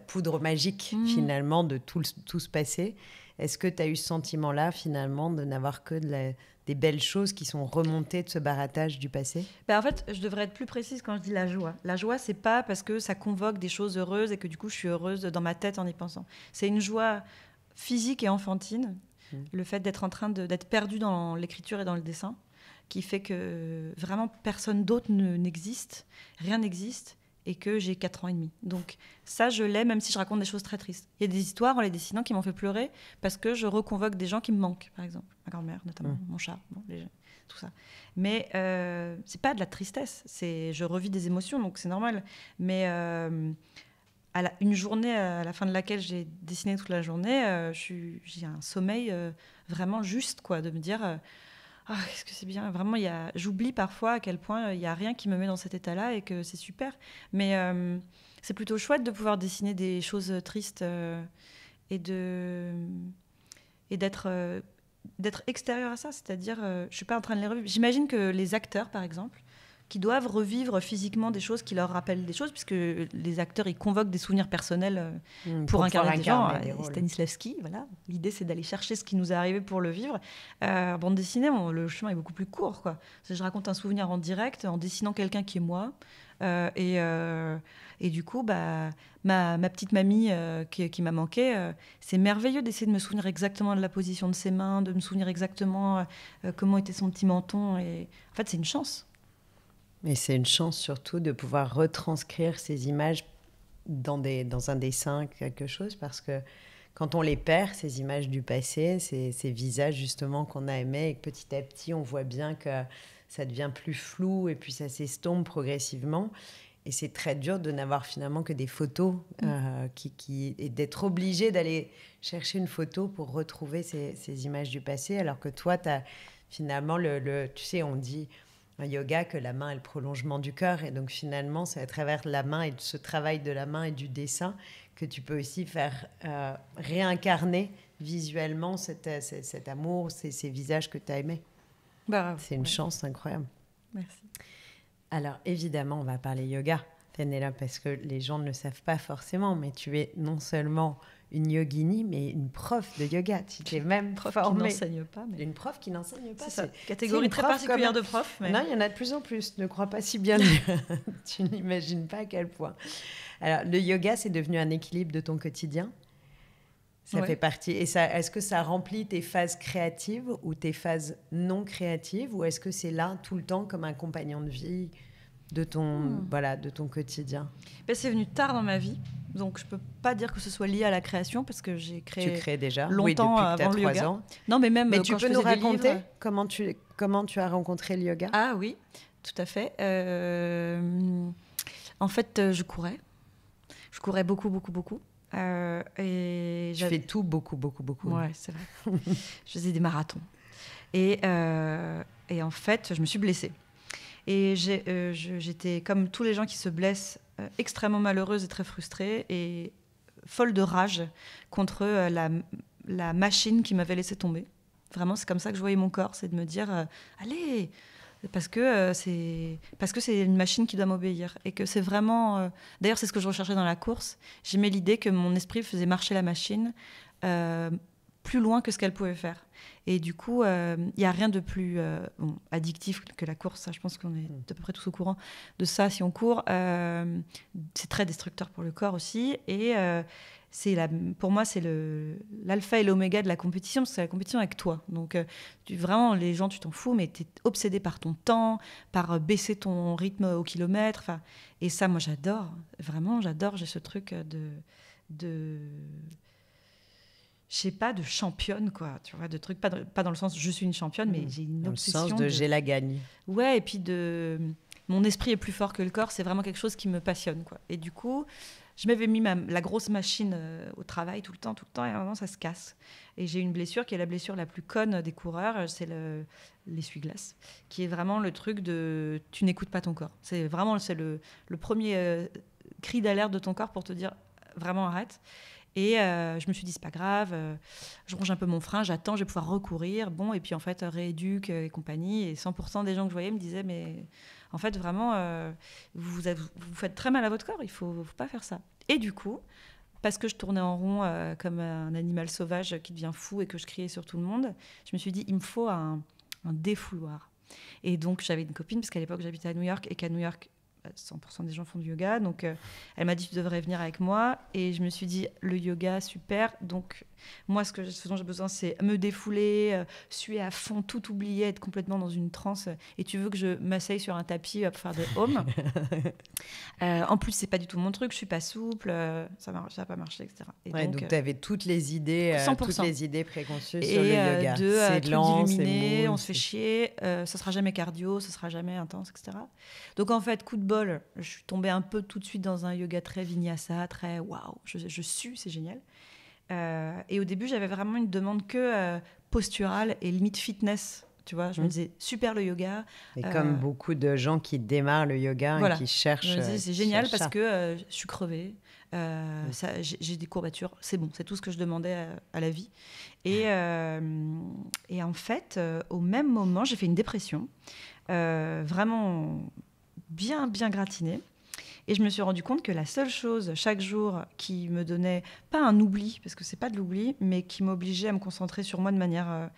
Speaker 1: poudre magique, finalement, de tout ce passé. Est-ce que tu as eu ce sentiment-là, finalement, de n'avoir que des belles choses qui sont remontées de ce baratage du passé?
Speaker 2: En fait, je devrais être plus précise quand je dis la joie. La joie, c'est pas parce que ça convoque des choses heureuses et que du coup, je suis heureuse dans ma tête en y pensant. C'est une joie physique et enfantine. Le fait d'être en train d'être perdu dans l'écriture et dans le dessin, qui fait que vraiment personne d'autre n'existe, rien n'existe, et que j'ai 4 ans et demi. Donc ça, je l'ai, même si je raconte des choses très tristes. Il y a des histoires en les dessinant qui m'ont fait pleurer parce que je reconvoque des gens qui me manquent, par exemple. Ma grand-mère, notamment, mon chat, tout ça. Mais c'est pas de la tristesse, je revis des émotions, donc c'est normal. Mais une journée à la fin de laquelle j'ai dessiné toute la journée, j'ai un sommeil vraiment juste, quoi, de me dire... qu'est-ce que c'est bien. Vraiment, j'oublie parfois à quel point il n'y a rien qui me met dans cet état-là et que c'est super. Mais c'est plutôt chouette de pouvoir dessiner des choses tristes et d'être extérieur à ça. C'est-à-dire, je ne suis pas en train de les revivre. J'imagine que les acteurs, par exemple, qui doivent revivre physiquement des choses qui leur rappellent des choses, puisque les acteurs, ils convoquent des souvenirs personnels pour incarner des gens. Stanislavski, voilà. L'idée, c'est d'aller chercher ce qui nous est arrivé pour le vivre. En bande dessinée, le chemin est beaucoup plus court, quoi. Je raconte un souvenir en direct, en dessinant quelqu'un qui est moi. Et du coup, ma petite mamie qui m'a manqué, c'est merveilleux d'essayer de me souvenir exactement de la position de ses mains, de me souvenir exactement comment était son petit menton. Et en fait, c'est une chance.
Speaker 1: Et c'est une chance surtout de pouvoir retranscrire ces images dans un dessin, quelque chose, parce que quand on les perd, ces images du passé, ces visages justement qu'on a aimés, et que petit à petit on voit bien que ça devient plus flou et puis ça s'estompe progressivement. Et c'est très dur de n'avoir finalement que des photos et d'être obligé d'aller chercher une photo pour retrouver ces images du passé, alors que toi, tu as finalement tu sais, on dit... un yoga que la main est le prolongement du cœur, et donc finalement c'est à travers la main et ce travail de la main et du dessin que tu peux aussi faire réincarner visuellement cet amour, ces visages que tu as aimés. C'est une chance incroyable.
Speaker 2: Merci.
Speaker 1: Alors évidemment on va parler yoga, Pénélope, parce que les gens ne le savent pas forcément, mais tu es non seulement une yogini, mais une prof de yoga. Tu t'es même formée.
Speaker 2: Qui n'enseigne pas. Mais...
Speaker 1: Une prof qui n'enseigne pas.
Speaker 2: C'est ça. Catégorie très particulière de prof. Mais...
Speaker 1: Non, il y en a de plus en plus. Ne crois pas si bien. Tu n'imagines pas à quel point. Alors, le yoga, c'est devenu un équilibre de ton quotidien. Ça fait partie. Et est-ce que ça remplit tes phases créatives ou tes phases non créatives, ou est-ce que c'est là tout le temps comme un compagnon de vie de ton quotidien?
Speaker 2: C'est venu tard dans ma vie. Donc, je ne peux pas dire que ce soit lié à la création, parce que j'ai créé
Speaker 1: tu crées déjà
Speaker 2: longtemps avant le yoga. Ans. Non, mais même
Speaker 1: tu peux nous raconter comment tu as rencontré le yoga?
Speaker 2: Ah oui, tout à fait. En fait, je courais. Je courais beaucoup, beaucoup, beaucoup.
Speaker 1: Et je fais tout beaucoup, beaucoup, beaucoup.
Speaker 2: Ouais, c'est vrai. Je faisais des marathons. Et en fait, je me suis blessée. Et j'étais, comme tous les gens qui se blessent, extrêmement malheureuse et très frustrée et folle de rage contre la machine qui m'avait laissé tomber. Vraiment, c'est comme ça que je voyais mon corps, c'est de me dire allez, parce que c'est une machine qui doit m'obéir et que c'est vraiment. D'ailleurs, c'est ce que je recherchais dans la course. J'aimais l'idée que mon esprit faisait marcher la machine plus loin que ce qu'elle pouvait faire. Et du coup, il n'y a rien de plus addictif que la course. Ça, je pense qu'on est à peu près tous au courant de ça si on court. C'est très destructeur pour le corps aussi. Et pour moi, c'est l'alpha et l'oméga de la compétition, parce que c'est la compétition avec toi. Donc, vraiment, les gens, tu t'en fous, mais tu es obsédé par ton temps, par baisser ton rythme au kilomètre. Et ça, moi, j'adore. Vraiment, j'adore. J'ai ce truc de je sais pas, de championne, quoi. Tu vois, de trucs, pas dans le sens je suis une championne, mais j'ai une obsession.
Speaker 1: Dans le sens de j'ai la gagne.
Speaker 2: Ouais, et puis mon esprit est plus fort que le corps, c'est vraiment quelque chose qui me passionne, quoi. Et du coup, je m'avais mis la grosse machine au travail tout le temps, et à un moment, ça se casse. Et j'ai une blessure qui est la blessure la plus conne des coureurs, c'est l'essuie-glace, qui est vraiment le truc de tu n'écoutes pas ton corps. C'est le premier cri d'alerte de ton corps pour te dire vraiment arrête. Et je me suis dit, c'est pas grave, je ronge un peu mon frein, j'attends, je vais pouvoir recourir. Bon, et puis en fait, rééduque et compagnie. Et 100% des gens que je voyais me disaient, mais en fait, vraiment, vous faites très mal à votre corps, il faut pas faire ça. Et du coup, parce que je tournais en rond comme un animal sauvage qui devient fou et que je criais sur tout le monde, je me suis dit, il me faut un défouloir. Et donc, j'avais une copine, parce qu'à l'époque, j'habitais à New York, et qu'à New York, 100% des gens font du yoga, donc elle m'a dit tu devrais venir avec moi, et je me suis dit le yoga super, donc moi ce dont j'ai besoin c'est me défouler, suer à fond, tout oublier, être complètement dans une transe, et tu veux que je m'asseye sur un tapis pour faire des home. En plus c'est pas du tout mon truc, je suis pas souple, ça va pas marcher, etc. Et
Speaker 1: ouais, donc tu avais toutes les idées préconçues sur le yoga,
Speaker 2: c'est lent, c'est mou, on se fait chier, ça sera jamais cardio, ça sera jamais intense, etc. Donc en fait coup de bol, je suis tombée un peu tout de suite dans un yoga très vinyasa, très waouh, je sue, c'est génial. Et au début, j'avais vraiment une demande que posturale et limite fitness. Tu vois, je me disais super le yoga.
Speaker 1: Et comme beaucoup de gens qui démarrent le yoga, voilà, et qui cherchent.
Speaker 2: Je me disais, c'est génial parce que je suis crevée, j'ai des courbatures, c'est bon, c'est tout ce que je demandais à la vie. Et en fait, au même moment, j'ai fait une dépression, vraiment bien gratinée. Et je me suis rendu compte que la seule chose chaque jour qui me donnait, pas un oubli, parce que c'est pas de l'oubli, mais qui m'obligeait à me concentrer sur moi de manière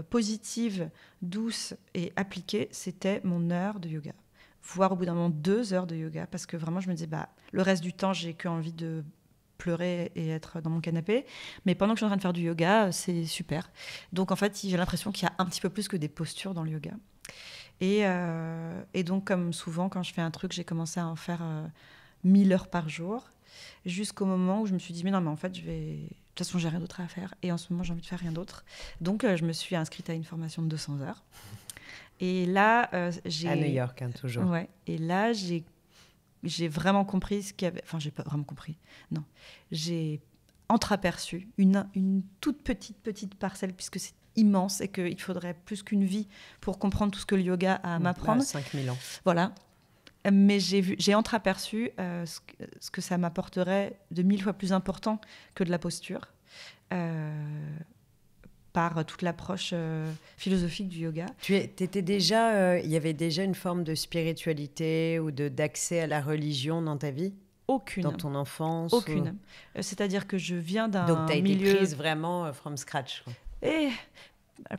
Speaker 2: positive, douce et appliquée, c'était mon heure de yoga. Voire au bout d'un moment 2 heures de yoga, parce que vraiment je me disais, le reste du temps, j'ai qu'envie de pleurer et être dans mon canapé. Mais pendant que je suis en train de faire du yoga, c'est super. Donc en fait, j'ai l'impression qu'il y a un petit peu plus que des postures dans le yoga. Et donc, comme souvent, quand je fais un truc, j'ai commencé à en faire 1000 heures par jour, jusqu'au moment où je me suis dit, mais non, mais en fait, de toute façon, j'ai rien d'autre à faire. Et en ce moment, j'ai envie de faire rien d'autre. Donc, je me suis inscrite à une formation de 200 heures. Et là, j'ai...
Speaker 1: À New York, hein, toujours.
Speaker 2: Ouais. Et là, j'ai vraiment compris ce qu'il y avait... Enfin, j'ai pas vraiment compris. Non. J'ai entreaperçu une toute petite parcelle, puisque c'est immense et qu'il faudrait plus qu'une vie pour comprendre tout ce que le yoga a à m'apprendre.
Speaker 1: 5000 ans.
Speaker 2: Voilà. Mais j'ai entreaperçu ce que ça m'apporterait de 1000 fois plus important que de la posture, par toute l'approche philosophique du yoga.
Speaker 1: T'étais déjà, il y avait déjà une forme de spiritualité ou d'accès à la religion dans ta vie ?
Speaker 2: Aucune.
Speaker 1: Dans ton enfance ?
Speaker 2: Aucune. C'est-à-dire que je viens d'un milieu...
Speaker 1: Donc t'as été prise vraiment from scratch, quoi.
Speaker 2: Et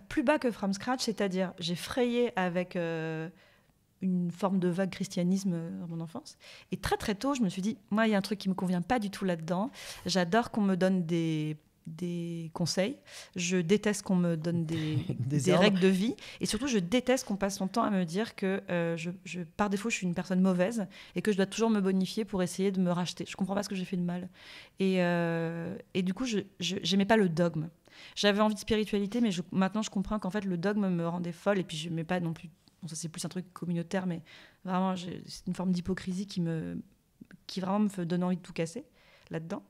Speaker 2: plus bas que from scratch, c'est-à-dire j'ai frayé avec une forme de vague christianisme dans mon enfance. Et très très tôt, je me suis dit, moi, il y a un truc qui me convient pas du tout là-dedans. J'adore qu'on me donne des conseils. Je déteste qu'on me donne des règles de vie. Et surtout, je déteste qu'on passe son temps à me dire que par défaut, je suis une personne mauvaise et que je dois toujours me bonifier pour essayer de me racheter. Je comprends pas ce que j'ai fait de mal. Et du coup, je n'aimais pas le dogme. J'avais envie de spiritualité, mais maintenant, je comprends qu'en fait, le dogme me rendait folle. Et puis, je ne mets pas non plus... Bon, ça, c'est plus un truc communautaire, mais vraiment, c'est une forme d'hypocrisie qui vraiment me donne envie de tout casser là-dedans.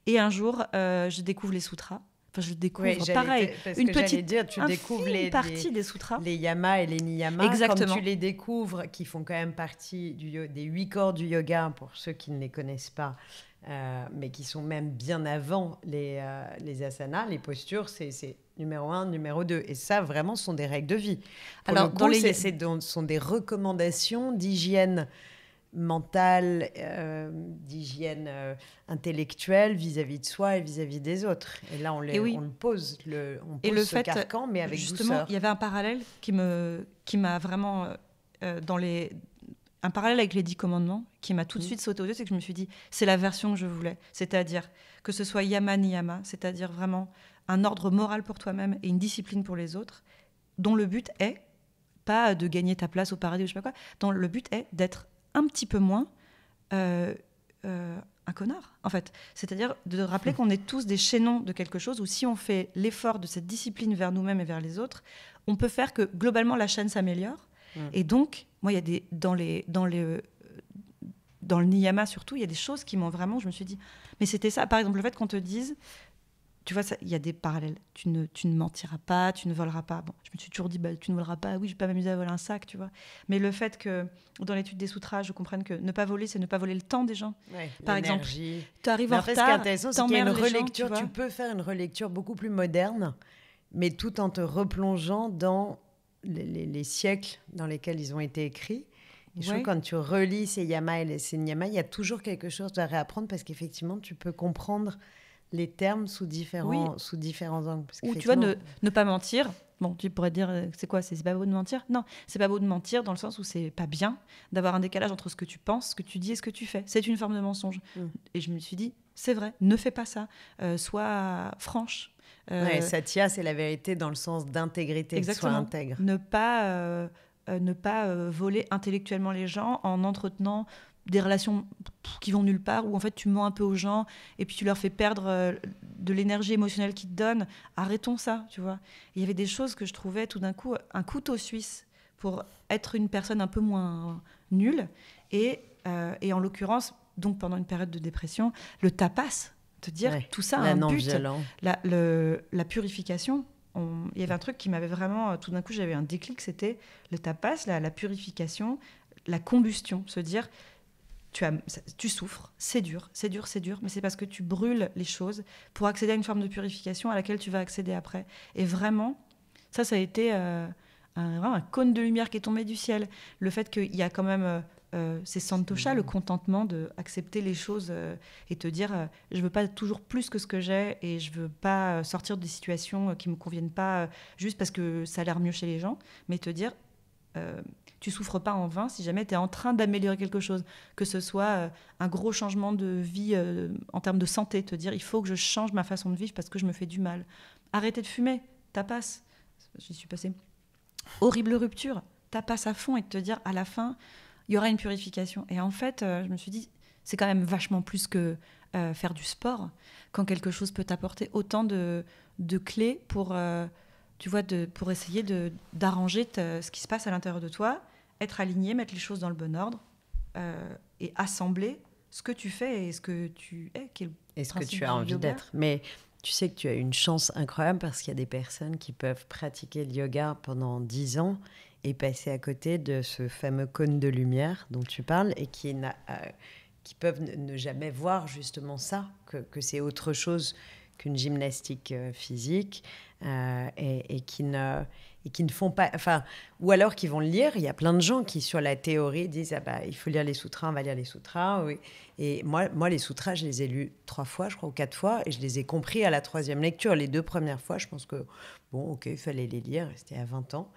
Speaker 2: Et un jour, je découvre les sutras. Enfin, je découvre, pareil, une petite partie des sutras.
Speaker 1: Les yamas et les niyamas.
Speaker 2: Exactement.
Speaker 1: Comme tu les découvres, qui font quand même partie des 8 corps du yoga, pour ceux qui ne les connaissent pas, mais qui sont même bien avant les asanas, les postures, c'est numéro 1, numéro 2. Et ça, vraiment, ce sont des règles de vie. Alors, ce sont des recommandations d'hygiène mentale, d'hygiène intellectuelle vis-à-vis de soi et vis-à-vis des autres. Et là, on le pose, ce carcan, mais avec
Speaker 2: justement,
Speaker 1: douceur.
Speaker 2: Il y avait un parallèle qui m'a vraiment... un parallèle avec les 10 commandements qui m'a tout de suite sauté aux yeux, c'est que je me suis dit, c'est la version que je voulais. C'est-à-dire que ce soit yama niyama, c'est-à-dire vraiment un ordre moral pour toi-même et une discipline pour les autres, dont le but est pas de gagner ta place au paradis ou je sais pas quoi, dont le but est d'être un petit peu moins un connard, en fait. C'est-à-dire de rappeler qu'on est tous des chaînons de quelque chose où si on fait l'effort de cette discipline vers nous-mêmes et vers les autres, on peut faire que globalement la chaîne s'améliore. Et donc, moi, il y a dans le niyama surtout, il y a des choses qui m'ont vraiment, je me suis dit, mais c'était ça. Par exemple, le fait qu'on te dise, tu vois, il y a des parallèles. Tu ne mentiras pas, tu ne voleras pas. Bon, je me suis toujours dit, tu ne voleras pas. Oui, je ne vais pas m'amuser à voler un sac, tu vois. Mais le fait que, dans l'étude des sutras, je comprenne que ne pas voler, c'est ne pas voler le temps des gens.
Speaker 1: Ouais,
Speaker 2: par exemple, tu arrives en retard,
Speaker 1: ce qui est intéressant, c'est qu'il y a une relecture.
Speaker 2: Gens,
Speaker 1: tu peux faire une relecture beaucoup plus moderne, mais tout en te replongeant dans les siècles dans lesquels ils ont été écrits. Et je trouve que quand tu relis ces yamas et ces niyamas, il y a toujours quelque chose à réapprendre parce qu'effectivement, tu peux comprendre les termes sous différents angles.
Speaker 2: Ou tu vois, ne pas mentir. Bon, tu pourrais te dire, c'est quoi, c'est pas beau de mentir? Non, c'est pas beau de mentir dans le sens où c'est pas bien d'avoir un décalage entre ce que tu penses, ce que tu dis et ce que tu fais. C'est une forme de mensonge. Et je me suis dit, c'est vrai, ne fais pas ça. Sois franche.
Speaker 1: Satya, c'est la vérité dans le sens d'intégrité.
Speaker 2: Exactement.
Speaker 1: Sois intègre.
Speaker 2: Ne pas voler intellectuellement les gens en entretenant des relations qui vont nulle part, où en fait tu mens un peu aux gens et puis tu leur fais perdre de l'énergie émotionnelle qu'ils te donnent. Arrêtons ça, tu vois. Il y avait des choses que je trouvais tout d'un coup un couteau suisse pour être une personne un peu moins nulle. Et en l'occurrence, donc pendant une période de dépression, le tapas, te dire tout ça a un but. La purification. Il y avait un truc qui m'avait vraiment... Tout d'un coup, j'avais un déclic, c'était le tapas, la purification, la combustion. Se dire... Tu souffres, c'est dur, mais c'est parce que tu brûles les choses pour accéder à une forme de purification à laquelle tu vas accéder après. Et vraiment, ça a été vraiment un cône de lumière qui est tombé du ciel. Le fait qu'il y a quand même, c'est santosha, le contentement d'accepter les choses et te dire, je veux pas toujours plus que ce que j'ai et je veux pas sortir des situations qui me conviennent pas juste parce que ça a l'air mieux chez les gens, mais te dire... tu souffres pas en vain si jamais tu es en train d'améliorer quelque chose, que ce soit un gros changement de vie en termes de santé, te dire il faut que je change ma façon de vivre parce que je me fais du mal. Arrêter de fumer, tapas, j'y suis passée. Horrible rupture, tapas à fond et te dire à la fin, il y aura une purification. Et en fait, je me suis dit, c'est quand même vachement plus que faire du sport, quand quelque chose peut t'apporter autant de clés pour... tu vois, pour essayer d'arranger ce qui se passe à l'intérieur de toi, être aligné, mettre les choses dans le bon ordre et assembler ce que tu fais et ce que tu es.
Speaker 1: Et ce que tu as envie d'être. Mais tu sais que tu as une chance incroyable parce qu'il y a des personnes qui peuvent pratiquer le yoga pendant 10 ans et passer à côté de ce fameux cône de lumière dont tu parles et qui peuvent ne jamais voir justement ça, que c'est autre chose qu'une gymnastique physique et qui ne font pas... Enfin, ou alors qui vont le lire. Il y a plein de gens qui, sur la théorie, disent il faut lire les sutras, on va lire les sutras. Oui. Et moi, les sutras, je les ai lus 3 fois, je crois, ou 4 fois, et je les ai compris à la 3e lecture. Les 2 premières fois, je pense que, bon, ok, il fallait les lire, c'était à 20 ans.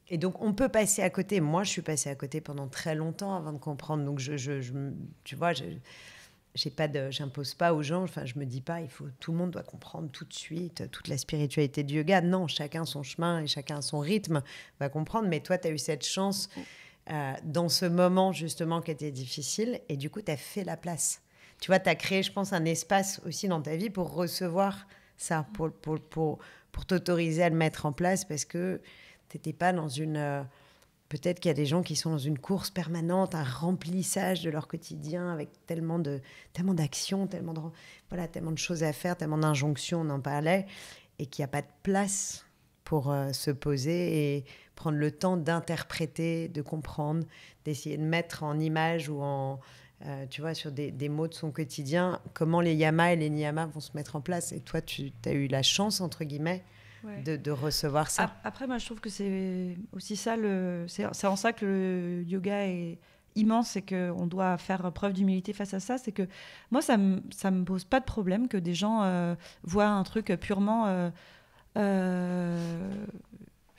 Speaker 1: Et donc, on peut passer à côté. Moi, je suis passée à côté pendant très longtemps avant de comprendre. Donc, tu vois... j'impose pas aux gens, enfin je me dis pas tout le monde doit comprendre tout de suite toute la spiritualité du yoga. Non, chacun son chemin et chacun son rythme va comprendre. Mais toi, tu as eu cette chance dans ce moment justement qui était difficile et du coup, tu as fait la place. Tu vois, tu as créé, je pense, un espace aussi dans ta vie pour recevoir ça, pour t'autoriser à le mettre en place parce que tu n'étais pas dans une... Peut-être qu'il y a des gens qui sont dans une course permanente, un remplissage de leur quotidien avec tellement d'actions, tellement de choses à faire, tellement d'injonctions, on en parlait, et qu'il n'y a pas de place pour se poser et prendre le temps d'interpréter, de comprendre, d'essayer de mettre en image ou tu vois, sur des mots de son quotidien, comment les yamas et les niyamas vont se mettre en place. Et toi, tu as eu la chance, entre guillemets, de recevoir ça.
Speaker 2: Après, moi, je trouve que c'est aussi ça, c'est en ça que le yoga est immense et qu'on doit faire preuve d'humilité face à ça. C'est que moi, ça me pose pas de problème que des gens voient un truc purement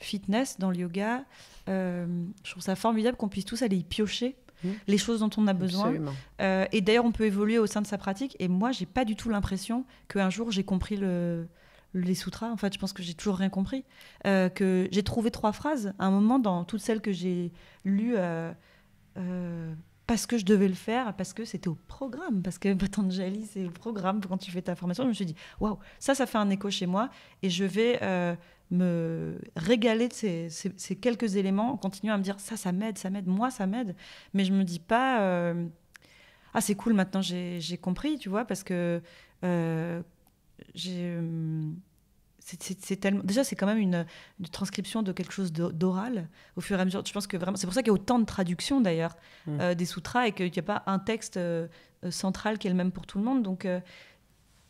Speaker 2: fitness, dans le yoga, je trouve ça formidable qu'on puisse tous aller y piocher les choses dont on a besoin. Et d'ailleurs, on peut évoluer au sein de sa pratique. Et moi, j'ai pas du tout l'impression qu'un jour, j'ai compris les sutras. En fait, je pense que j'ai toujours rien compris. Que j'ai trouvé 3 phrases à un moment dans toutes celles que j'ai lues parce que je devais le faire, parce que c'était au programme, parce que Patanjali, c'est au programme quand tu fais ta formation. Je me suis dit, waouh, ça fait un écho chez moi et je vais me régaler de ces quelques éléments en continuant à me dire, ça m'aide, moi, ça m'aide. Mais je me dis pas, ah, c'est cool, maintenant j'ai compris, tu vois, parce que c'est tellement... Déjà, c'est quand même une transcription de quelque chose d'oral au fur et à mesure. Je pense que vraiment... C'est pour ça qu'il y a autant de traductions, d'ailleurs, des sutras et qu'il n'y a pas un texte central qui est le même pour tout le monde. Donc, il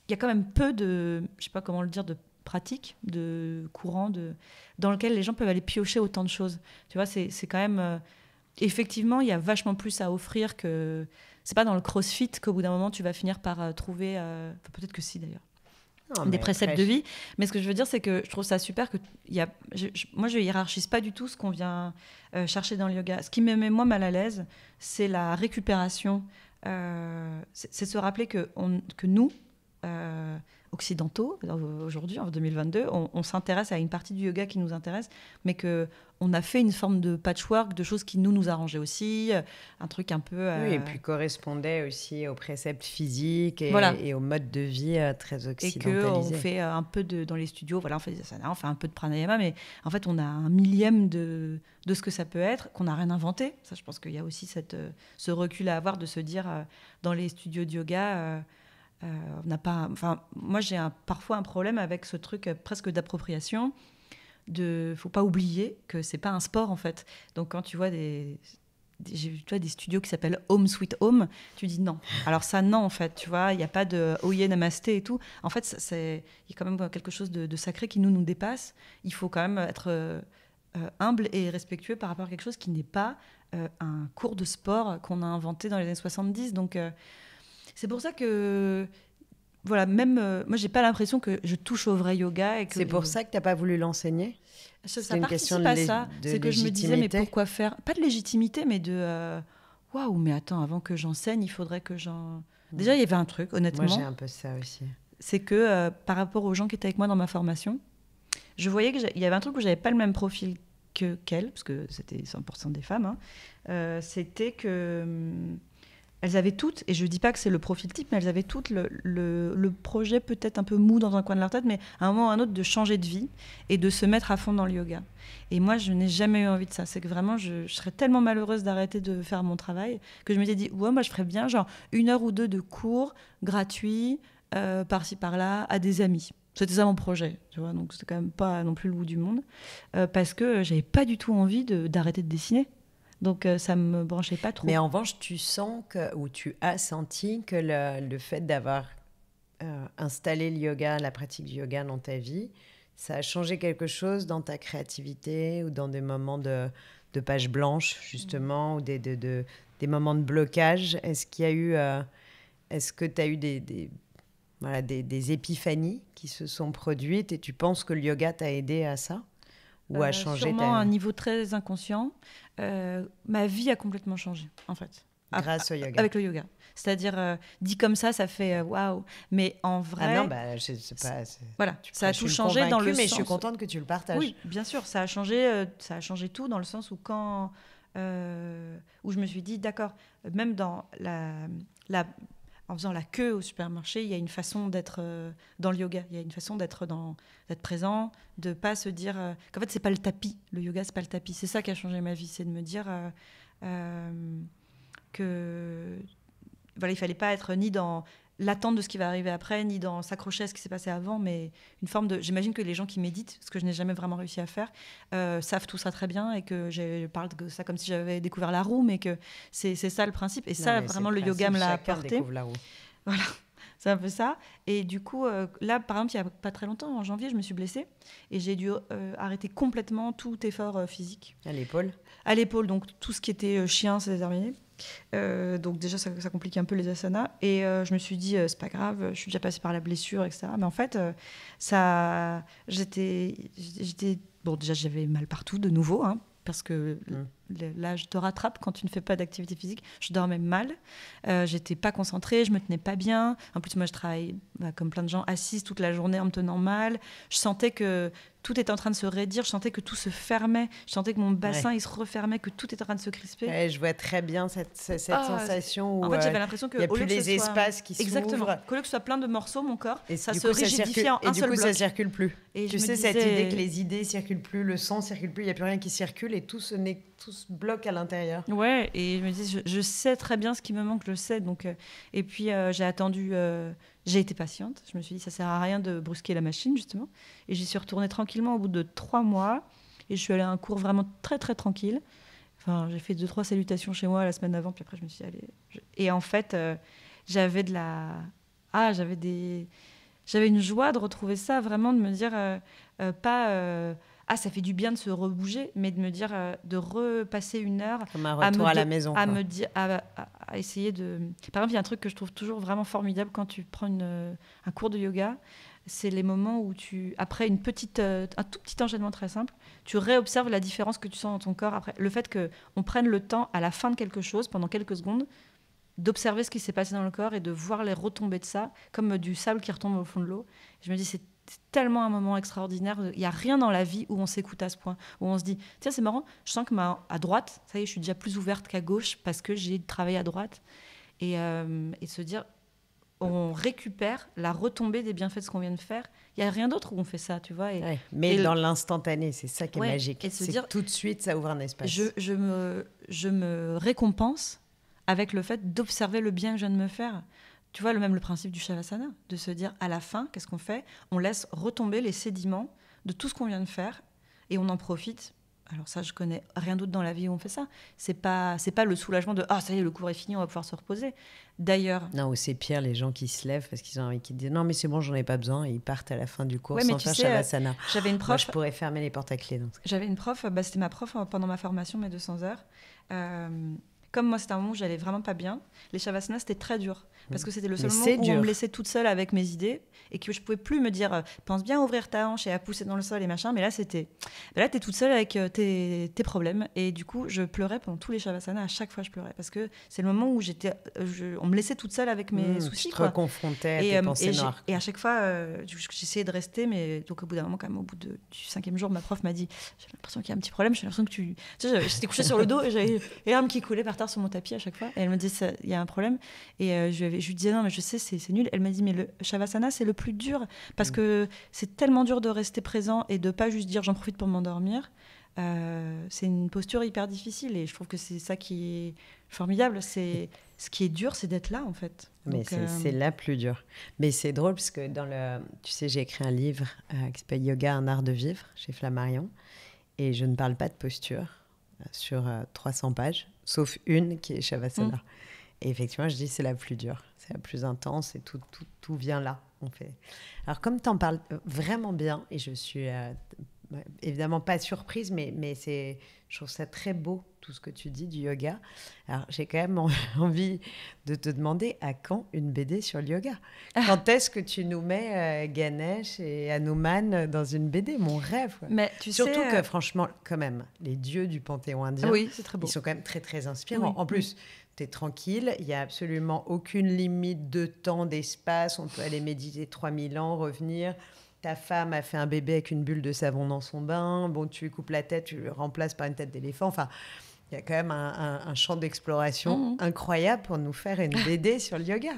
Speaker 2: y a quand même peu de... Je ne sais pas comment le dire, de pratiques, de courants, dans lequel les gens peuvent aller piocher autant de choses. Tu vois, c'est quand même... Effectivement, il y a vachement plus à offrir que... C'est pas dans le crossfit qu'au bout d'un moment, tu vas finir par trouver... Enfin, peut-être que si, d'ailleurs. Des préceptes de vie. Mais ce que je veux dire, c'est que je trouve ça super que moi, je hiérarchise pas du tout ce qu'on vient chercher dans le yoga. Ce qui me met, moi, mal à l'aise, c'est la récupération. C'est se rappeler que nous, occidentaux, aujourd'hui, en 2022, on s'intéresse à une partie du yoga qui nous intéresse, mais qu'on a fait une forme de patchwork de choses qui nous arrangeaient aussi, un truc un peu...
Speaker 1: Oui, et puis correspondait aussi aux préceptes physiques et au mode de vie très occidentalisé.
Speaker 2: Et qu'on fait un peu dans les studios, voilà, on fait des asanas, on fait un peu de pranayama, mais en fait, on a un millième de ce que ça peut être, qu'on n'a rien inventé. Ça, je pense qu'il y a aussi ce recul à avoir de se dire, dans les studios de yoga... on n'a pas, enfin, moi j'ai parfois un problème avec ce truc presque d'appropriation. Faut pas oublier que c'est pas un sport en fait. Donc quand tu vois j'ai vu des studios qui s'appellent Home Sweet Home, tu dis non. Alors ça non en fait, tu vois, il y a pas de Oye Namasté et tout. En fait, il y a quand même quelque chose de sacré qui nous dépasse. Il faut quand même être humble et respectueux par rapport à quelque chose qui n'est pas un cours de sport qu'on a inventé dans les années 70. Donc c'est pour ça que, voilà, même moi, j'ai pas l'impression que je touche au vrai yoga.
Speaker 1: C'est pour ça que tu n'as pas voulu l'enseigner.
Speaker 2: Ça une question à ça. C'est que je me disais, mais pourquoi faire? Pas de légitimité, mais de waouh, mais attends, avant que j'enseigne, il faudrait que j'en. Déjà, il y avait un truc, honnêtement.
Speaker 1: Moi, j'ai un peu ça aussi.
Speaker 2: C'est que par rapport aux gens qui étaient avec moi dans ma formation, je voyais qu'il y avait un truc où j'avais pas le même profil qu'elles, parce que c'était 100% des femmes. C'était que. Elles avaient toutes, et je ne dis pas que c'est le profil type, mais elles avaient toutes le projet peut-être un peu mou dans un coin de leur tête, mais à un moment ou à un autre de changer de vie et de se mettre à fond dans le yoga. Et moi, je n'ai jamais eu envie de ça. C'est que vraiment, je serais tellement malheureuse d'arrêter de faire mon travail que je m'étais dit, ouais, moi, je ferais bien genre 1 heure ou 2 de cours gratuits, par-ci, par-là, à des amis. C'était ça mon projet, tu vois, donc c'était quand même pas non plus le bout du monde, parce que j'avais pas du tout envie d'arrêter de dessiner. Donc, ça ne me branchait pas trop.
Speaker 1: Mais en revanche, tu sens ou tu as senti que le fait d'avoir installé le yoga, la pratique du yoga dans ta vie, ça a changé quelque chose dans ta créativité ou dans des moments de page blanche, justement, ou des moments de blocage. Est-ce qu'il y a eu... est-ce que tu as eu des épiphanies qui se sont produites et tu penses que le yoga t'a aidé à ça? Ou à changer
Speaker 2: sûrement à un niveau très inconscient. Ma vie a complètement changé, en fait.
Speaker 1: Grâce au yoga.
Speaker 2: Avec le yoga. C'est-à-dire, dit comme ça fait waouh. Mais en vrai...
Speaker 1: Ah non, je sais pas.
Speaker 2: Voilà, ça a tout changé dans le sens...
Speaker 1: Mais je suis contente que tu le partages.
Speaker 2: Oui, bien sûr, ça a changé tout dans le sens où où je me suis dit, d'accord, même dans en faisant la queue au supermarché, il y a une façon d'être dans le yoga. Il y a une façon d'être présent, de ne pas se dire qu'en fait, ce n'est pas le tapis. Le yoga, ce n'est pas le tapis. C'est ça qui a changé ma vie. C'est de me dire que voilà, il ne fallait pas être ni dans l'attente de ce qui va arriver après, ni dans s'accrocher à ce qui s'est passé avant, mais une forme de... J'imagine que les gens qui méditent, ce que je n'ai jamais vraiment réussi à faire, savent tout ça très bien et que je parle de ça comme si j'avais découvert la roue, mais que c'est ça le principe. Et ça, vraiment, le yoga me l'a apporté. Voilà, c'est un peu ça. Et du coup, là, par exemple, il n'y a pas très longtemps, en janvier, je me suis blessée et j'ai dû arrêter complètement tout effort physique.
Speaker 1: À l'épaule? À
Speaker 2: l'épaule, donc tout ce qui était chien, c'est terminé. Donc déjà ça complique un peu les asanas et je me suis dit c'est pas grave, je suis déjà passée par la blessure, etc. Mais en fait j'étais bon, déjà, j'avais mal partout, de nouveau, hein, parce que l'âge te rattrape quand tu ne fais pas d'activité physique. Je dormais mal, j'étais pas concentrée, je me tenais pas bien. En plus, moi, je travaille comme plein de gens, assise toute la journée en me tenant mal. Je sentais que tout était en train de se raidir, je sentais que tout se fermait, je sentais que mon bassin, il se refermait, que tout était en train de se crisper.
Speaker 1: Ouais, je vois très bien cette sensation où
Speaker 2: en fait, j'avais l'impression que
Speaker 1: il n'y a plus
Speaker 2: les
Speaker 1: espaces qui s'ouvrent.
Speaker 2: Exactement. Qu'au lieu que ce soit plein de morceaux, mon corps,
Speaker 1: et
Speaker 2: ça se rigidifiait en un seul bloc.
Speaker 1: Et du coup, ça circule plus.
Speaker 2: Et
Speaker 1: tu sais, cette idée que les idées circulent plus, le sang circule plus, il n'y a plus rien qui circule et tout se bloque à l'intérieur.
Speaker 2: Ouais, et je me dis, je sais très bien ce qui me manque, je le sais. Donc, et puis, j'ai attendu, j'ai été patiente. Je me suis dit, ça sert à rien de brusquer la machine, justement. Et j'y suis retournée tranquillement au bout de 3 mois. Et je suis allée à un cours vraiment très, très tranquille. Enfin, j'ai fait 2-3 salutations chez moi la semaine avant, puis après, je me suis dit, allez. Et en fait, j'avais une joie de retrouver ça, vraiment de me dire, ça fait du bien de se rebouger, mais de me dire, de repasser une heure
Speaker 1: comme un retour à la maison,
Speaker 2: à essayer de... Par exemple, il y a un truc que je trouve toujours vraiment formidable quand tu prends un cours de yoga, c'est les moments où après un tout petit enchaînement très simple, tu réobserves la différence que tu sens dans ton corps. Après, le fait qu'on prenne le temps, à la fin de quelque chose, pendant quelques secondes, d'observer ce qui s'est passé dans le corps et de voir les retombées de ça, comme du sable qui retombe au fond de l'eau. Je me dis, c'est tellement un moment extraordinaire. Il n'y a rien dans la vie où on s'écoute à ce point, où on se dit, tiens, c'est marrant, je sens que à droite, ça y est, je suis déjà plus ouverte qu'à gauche parce que j'ai travaillé à droite. Et se dire, on récupère la retombée des bienfaits de ce qu'on vient de faire. Il n'y a rien d'autre où on fait ça, tu vois.
Speaker 1: Mais dans l'instantané, c'est ça qui est magique.
Speaker 2: Et se dire,
Speaker 1: tout de suite, ça ouvre un espace.
Speaker 2: Je me récompense avec le fait d'observer le bien que je viens de me faire. Tu vois, le principe du Shavasana, de se dire, à la fin, qu'est-ce qu'on fait ? On laisse retomber les sédiments de tout ce qu'on vient de faire et on en profite. Alors ça, je connais rien d'autre dans la vie où on fait ça. C'est pas le soulagement de « Ah, ça y est, le cours est fini, on va pouvoir se reposer ». D'ailleurs...
Speaker 1: Non, ou c'est pire, les gens qui se lèvent parce qu'ils ont envie, qui disent « Non, mais c'est bon, j'en ai pas besoin » et ils partent à la fin du cours sans faire Shavasana.
Speaker 2: J'avais une prof...
Speaker 1: Moi, je pourrais fermer les portes à clé. Donc.
Speaker 2: J'avais une prof, c'était ma prof pendant ma formation, mes 200 heures. Comme moi, c'était un moment où j'allais vraiment pas bien, les Shavasana, c'était très dur. Parce que c'était le seul moment où on me laissait toute seule avec mes idées et que je pouvais plus me dire pense bien à ouvrir ta hanche et à pousser dans le sol et machin. Mais là, là, t'es toute seule avec tes problèmes. Et du coup, je pleurais pendant tous les Shavasana. À chaque fois, je pleurais parce que c'est le moment où on me laissait toute seule avec mes soucis.
Speaker 1: Tu te reconfrontais à tes pensées noires.
Speaker 2: Et à chaque fois, j'essayais de rester. Mais donc, au bout d'un moment, quand même, au bout du 5e jour, ma prof m'a dit j'ai l'impression qu'il y a un petit problème. J'ai l'impression que tu sais, j'étais couchée sur le dos et j'avais les larmes qui coulaient par terre sur mon tapis à chaque fois. Et elle me disait il y a un problème. Et je lui disais non, mais je sais, c'est nul. Elle m'a dit mais le Shavasana, c'est le plus dur parce que c'est tellement dur de rester présent et de pas juste dire j'en profite pour m'endormir. C'est une posture hyper difficile et je trouve que c'est ça qui est formidable. Ce qui est dur, c'est d'être là en fait.
Speaker 1: Mais c'est la plus dure. Mais c'est drôle parce que tu sais, j'ai écrit un livre qui s'appelle Yoga, un art de vivre chez Flammarion et je ne parle pas de posture sur 300 pages, sauf une qui est Shavasana. Et effectivement, je dis c'est la plus dure, c'est la plus intense et tout vient là, en fait. Alors, comme tu en parles vraiment bien, et je suis évidemment pas surprise, mais je trouve ça très beau, tout ce que tu dis du yoga. Alors, j'ai quand même envie de te demander à quand une BD sur le yoga ? Quand est-ce que tu nous mets Ganesh et Hanuman dans une BD ? Mon rêve.
Speaker 2: Mais
Speaker 1: surtout que, franchement, quand même, les dieux du panthéon indien,
Speaker 2: c'est très beau.
Speaker 1: Ils sont quand même très, très inspirants. En plus... T'es tranquille, il n'y a absolument aucune limite de temps, d'espace, on peut aller méditer 3000 ans, revenir, ta femme a fait un bébé avec une bulle de savon dans son bain, bon, tu lui coupes la tête, tu le remplaces par une tête d'éléphant, enfin, il y a quand même un champ d'exploration incroyable pour nous faire une BD sur le yoga.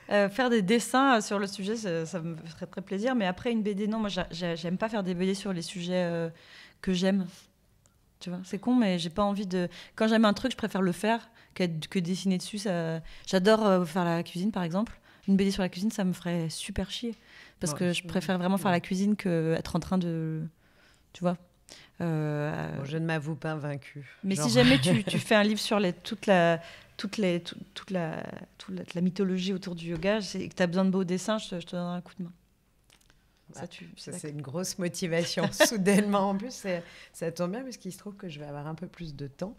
Speaker 2: Faire des dessins sur le sujet, ça me ferait très plaisir, mais après une BD, non, moi j'aime pas faire des BD sur les sujets que j'aime. Tu vois, c'est con, mais j'ai pas envie de... Quand j'aime un truc, je préfère le faire que dessiner dessus. J'adore faire la cuisine, par exemple. Une BD sur la cuisine, ça me ferait super chier. Parce que je préfère vraiment faire la cuisine qu'être en train de... Tu vois
Speaker 1: je ne m'avoue pas vaincue.
Speaker 2: Mais si jamais tu fais un livre sur toute la mythologie autour du yoga et que tu as besoin de beaux dessins, je te donnerai un coup de main.
Speaker 1: C'est une grosse motivation. Soudainement, en plus, ça tombe bien parce qu'il se trouve que je vais avoir un peu plus de temps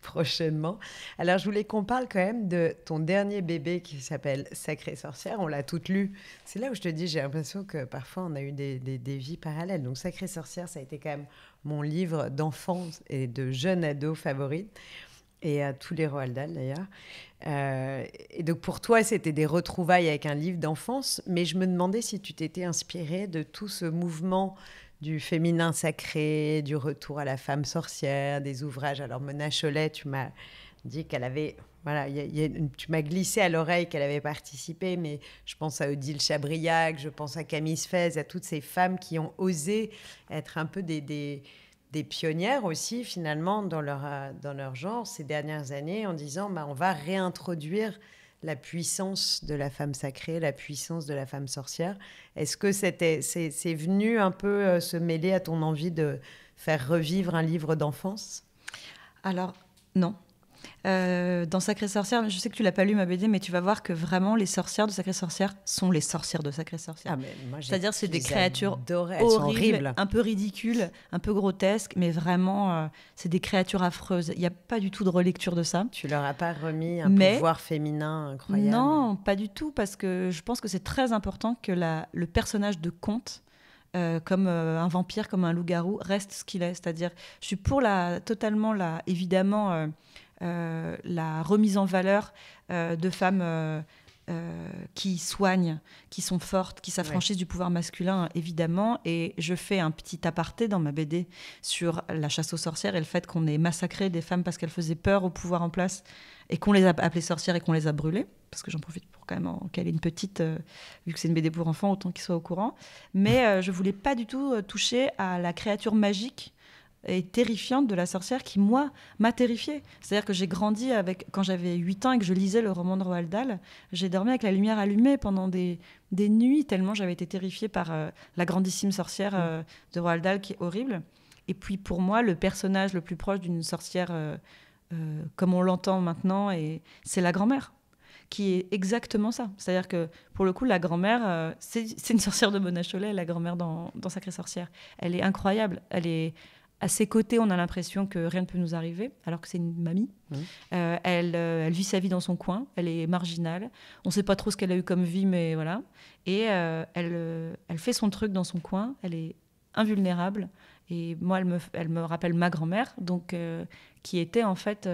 Speaker 1: prochainement. Alors, je voulais qu'on parle quand même de ton dernier bébé qui s'appelle Sacrée sorcière. On l'a toute lu. C'est là où je te dis, j'ai l'impression que parfois, on a eu des vies parallèles. Donc, Sacrée sorcière, ça a été quand même mon livre d'enfance et de jeune ado favori. Et à tous les Roald Dahl, d'ailleurs. Et donc, pour toi, c'était des retrouvailles avec un livre d'enfance. Mais je me demandais si tu t'étais inspirée de tout ce mouvement du féminin sacré, du retour à la femme sorcière, des ouvrages. Alors, Mona Chollet, tu m'as dit qu'elle avait... Voilà, tu m'as glissé à l'oreille qu'elle avait participé, mais je pense à Odile Chabriac, je pense à Camille Sfez, à toutes ces femmes qui ont osé être un peu des pionnières aussi, finalement, dans leur genre ces dernières années, en disant on va réintroduire la puissance de la femme sacrée, la puissance de la femme sorcière. Est-ce que c'est venu un peu se mêler à ton envie de faire revivre un livre d'enfance ?
Speaker 2: Alors, non. Dans Sacrée sorcière, je sais que tu l'as pas lu ma BD, mais tu vas voir que vraiment les sorcières de Sacrée sorcière sont les sorcières de Sacrée sorcière. C'est-à-dire c'est des créatures horribles, un peu ridicules, un peu grotesques, mais vraiment c'est des créatures affreuses. Il n'y a pas du tout de relecture de ça.
Speaker 1: Tu leur as pas remis un pouvoir féminin incroyable ?
Speaker 2: Non, pas du tout, parce que je pense que c'est très important que le personnage de conte, comme un vampire, comme un loup-garou, reste ce qu'il est. C'est-à-dire, je suis pour évidemment, la remise en valeur de femmes qui soignent, qui sont fortes, qui s'affranchissent du pouvoir masculin, évidemment. Et je fais un petit aparté dans ma BD sur la chasse aux sorcières et le fait qu'on ait massacré des femmes parce qu'elles faisaient peur au pouvoir en place et qu'on les a appelées sorcières et qu'on les a brûlées. Parce que j'en profite pour quand même en caler une petite, vu que c'est une BD pour enfants, autant qu'ils soient au courant. Mais je voulais pas du tout toucher à la créature magique et terrifiante de la sorcière qui, moi, m'a terrifiée. C'est-à-dire que j'ai grandi quand j'avais 8 ans et que je lisais le roman de Roald Dahl, j'ai dormi avec la lumière allumée pendant des nuits, tellement j'avais été terrifiée par la grandissime sorcière de Roald Dahl, qui est horrible. Et puis, pour moi, le personnage le plus proche d'une sorcière, comme on l'entend maintenant, c'est la grand-mère, qui est exactement ça. C'est-à-dire que, pour le coup, la grand-mère, c'est une sorcière de Mona Chollet, la grand-mère dans Sacrée sorcière. Elle est incroyable. Elle est... À ses côtés, on a l'impression que rien ne peut nous arriver, alors que c'est une mamie. Elle vit sa vie dans son coin, elle est marginale. On ne sait pas trop ce qu'elle a eu comme vie, mais voilà. Et elle fait son truc dans son coin, elle est invulnérable. Et moi, elle me rappelle ma grand-mère, donc, qui était en fait...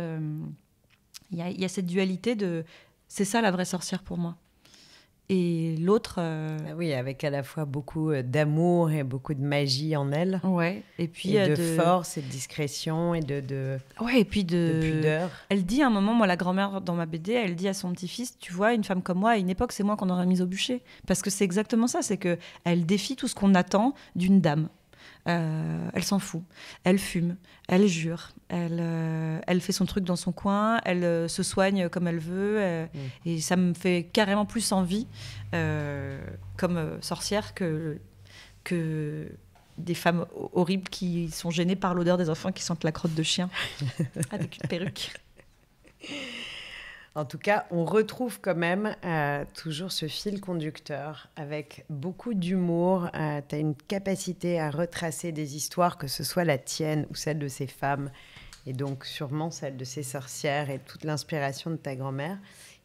Speaker 2: Il y a cette dualité de... C'est ça la vraie sorcière pour moi. Et l'autre...
Speaker 1: Oui, avec à la fois beaucoup d'amour et beaucoup de magie en elle.
Speaker 2: Ouais. Et puis
Speaker 1: de force et de discrétion et
Speaker 2: ouais, et puis
Speaker 1: de pudeur.
Speaker 2: Elle dit à un moment, moi, la grand-mère dans ma BD, elle dit à son petit-fils, tu vois, une femme comme moi, à une époque, c'est moi qu'on aurait mise au bûcher. Parce que c'est exactement ça, c'est qu'elle défie tout ce qu'on attend d'une dame. Elle s'en fout, elle fume, elle jure, elle fait son truc dans son coin, elle se soigne comme elle veut, et ça me fait carrément plus envie comme sorcière que des femmes horribles qui sont gênées par l'odeur des enfants qui sentent la crotte de chien avec une perruque.
Speaker 1: En tout cas, on retrouve quand même toujours ce fil conducteur avec beaucoup d'humour. Tu as une capacité à retracer des histoires, que ce soit la tienne ou celle de ces femmes, et donc sûrement celle de ces sorcières et toute l'inspiration de ta grand-mère.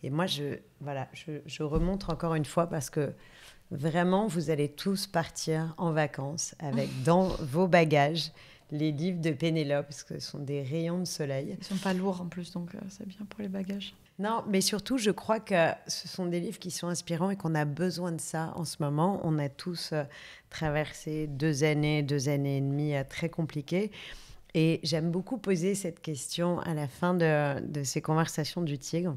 Speaker 1: Et moi, je remonte encore une fois parce que vraiment, vous allez tous partir en vacances avec dans vos bagages les livres de Pénélope, parce que ce sont des rayons de soleil.
Speaker 2: Ils ne sont pas lourds en plus, donc c'est bien pour les bagages.
Speaker 1: Non, mais surtout, je crois que ce sont des livres qui sont inspirants et qu'on a besoin de ça en ce moment. On a tous traversé 2 années et demie très compliquées. Et j'aime beaucoup poser cette question à la fin de ces conversations du Tigre,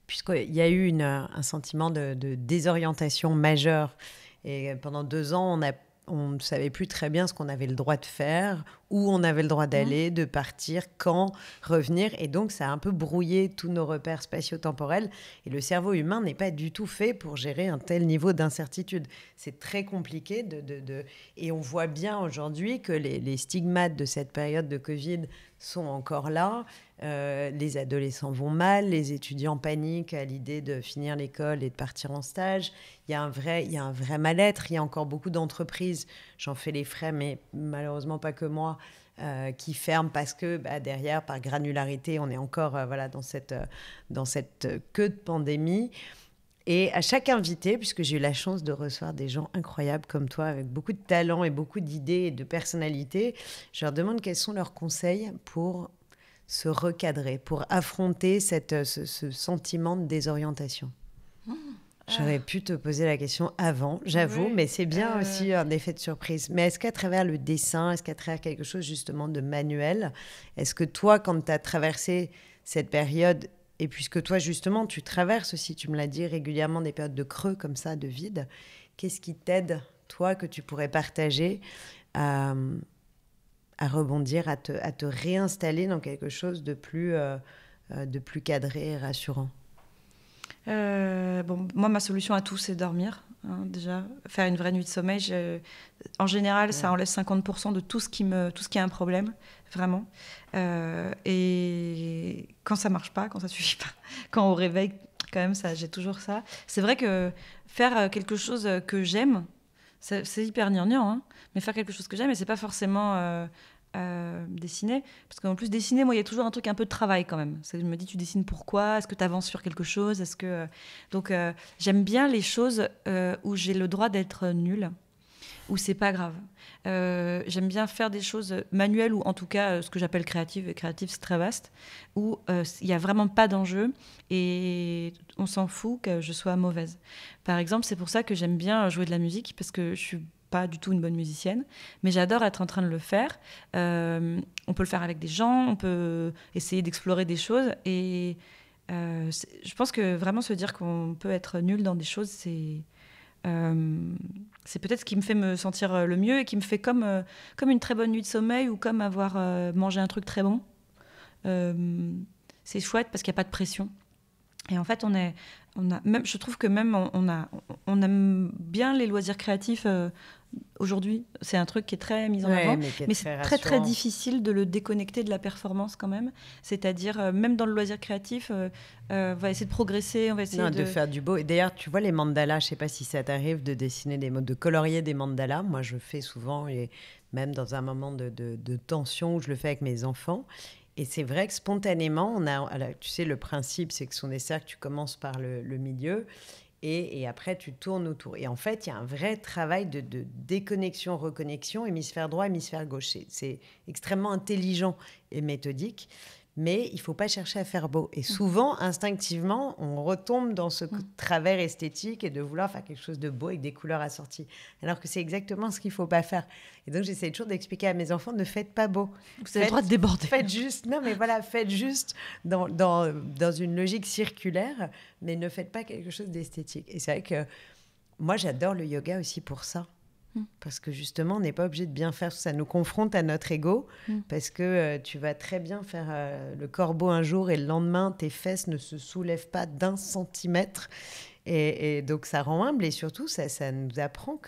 Speaker 1: puisqu'il y a eu un sentiment de désorientation majeure. Et pendant 2 ans, on ne savait plus très bien ce qu'on avait le droit de faire, où on avait le droit d'aller, de partir, quand, revenir. Et donc, ça a un peu brouillé tous nos repères spatio-temporels. Et le cerveau humain n'est pas du tout fait pour gérer un tel niveau d'incertitude. C'est très compliqué. Et on voit bien aujourd'hui que les stigmates de cette période de Covid sont encore là. Les adolescents vont mal, les étudiants paniquent à l'idée de finir l'école et de partir en stage. Il y a un vrai mal-être. Il y a encore beaucoup d'entreprises, j'en fais les frais, mais malheureusement pas que moi, qui ferment parce que derrière, par granularité, on est encore dans cette queue de pandémie. Et à chaque invité, puisque j'ai eu la chance de recevoir des gens incroyables comme toi, avec beaucoup de talent et beaucoup d'idées et de personnalité, je leur demande quels sont leurs conseils pour se recadrer, pour affronter ce sentiment de désorientation. J'aurais pu te poser la question avant, j'avoue, mais c'est bien aussi un effet de surprise. Mais est-ce qu'à travers le dessin, est-ce qu'à travers quelque chose justement de manuel, est-ce que toi, quand tu as traversé cette période, et puisque toi justement, tu traverses aussi, tu me l'as dit régulièrement, des périodes de creux comme ça, de vide, qu'est-ce qui t'aide, toi, que tu pourrais partager à rebondir, à te réinstaller dans quelque chose de plus cadré et rassurant?
Speaker 2: Moi, ma solution à tout, c'est dormir. Déjà, faire une vraie nuit de sommeil. En général, ça enlève 50% de tout ce qui est un problème, vraiment. Et quand ça marche pas, quand ça suffit pas, quand on réveille, quand même, j'ai toujours ça. C'est vrai que faire quelque chose que j'aime, c'est hyper gnangnan, hein, mais faire quelque chose que j'aime, et c'est pas forcément dessiner, parce qu'en plus dessiner, moi il y a toujours un truc un peu de travail quand même. Je me dis, tu dessines pourquoi? Est-ce que tu avances sur quelque chose? Donc j'aime bien les choses où j'ai le droit d'être nulle, où c'est pas grave. J'aime bien faire des choses manuelles, ou en tout cas ce que j'appelle créative, et créative c'est très vaste, où il y a vraiment pas d'enjeu et on s'en fout que je sois mauvaise. Par exemple, c'est pour ça que j'aime bien jouer de la musique, parce que je suis pas du tout une bonne musicienne, mais j'adore être en train de le faire. On peut le faire avec des gens, on peut essayer d'explorer des choses, et je pense que vraiment se dire qu'on peut être nul dans des choses, c'est peut-être ce qui me fait me sentir le mieux, et qui me fait comme une très bonne nuit de sommeil, ou comme avoir mangé un truc très bon. C'est chouette parce qu'il n'y a pas de pression. Et en fait, je trouve que même on aime bien les loisirs créatifs aujourd'hui. C'est un truc qui est très mis en avant, mais c'est très très difficile de le déconnecter de la performance quand même. C'est-à-dire, même dans le loisir créatif, on va essayer de progresser, on va essayer
Speaker 1: de faire du beau. Et d'ailleurs, tu vois les mandalas, je ne sais pas si ça t'arrive de dessiner de colorier des mandalas. Moi, je fais souvent, et même dans un moment de tension où je le fais avec mes enfants. Et c'est vrai que spontanément, tu sais, le principe, c'est que ce sont des cercles, tu commences par le milieu et après, tu tournes autour. Et en fait, il y a un vrai travail de déconnexion, reconnexion, hémisphère droit, hémisphère gauche. C'est extrêmement intelligent et méthodique, mais il ne faut pas chercher à faire beau. Et souvent, instinctivement, on retombe dans ce travers esthétique et de vouloir faire quelque chose de beau avec des couleurs assorties. Alors que c'est exactement ce qu'il ne faut pas faire. Et donc, j'essaie toujours d'expliquer à mes enfants, ne faites pas beau.
Speaker 2: Vous avez le droit de déborder.
Speaker 1: Faites juste dans une logique circulaire, mais ne faites pas quelque chose d'esthétique. Et c'est vrai que moi, j'adore le yoga aussi pour ça. Parce que justement, on n'est pas obligé de bien faire. Ça nous confronte à notre ego, parce que tu vas très bien faire le corbeau un jour et le lendemain, tes fesses ne se soulèvent pas d'1 centimètre. Et donc, ça rend humble, et surtout, ça nous apprend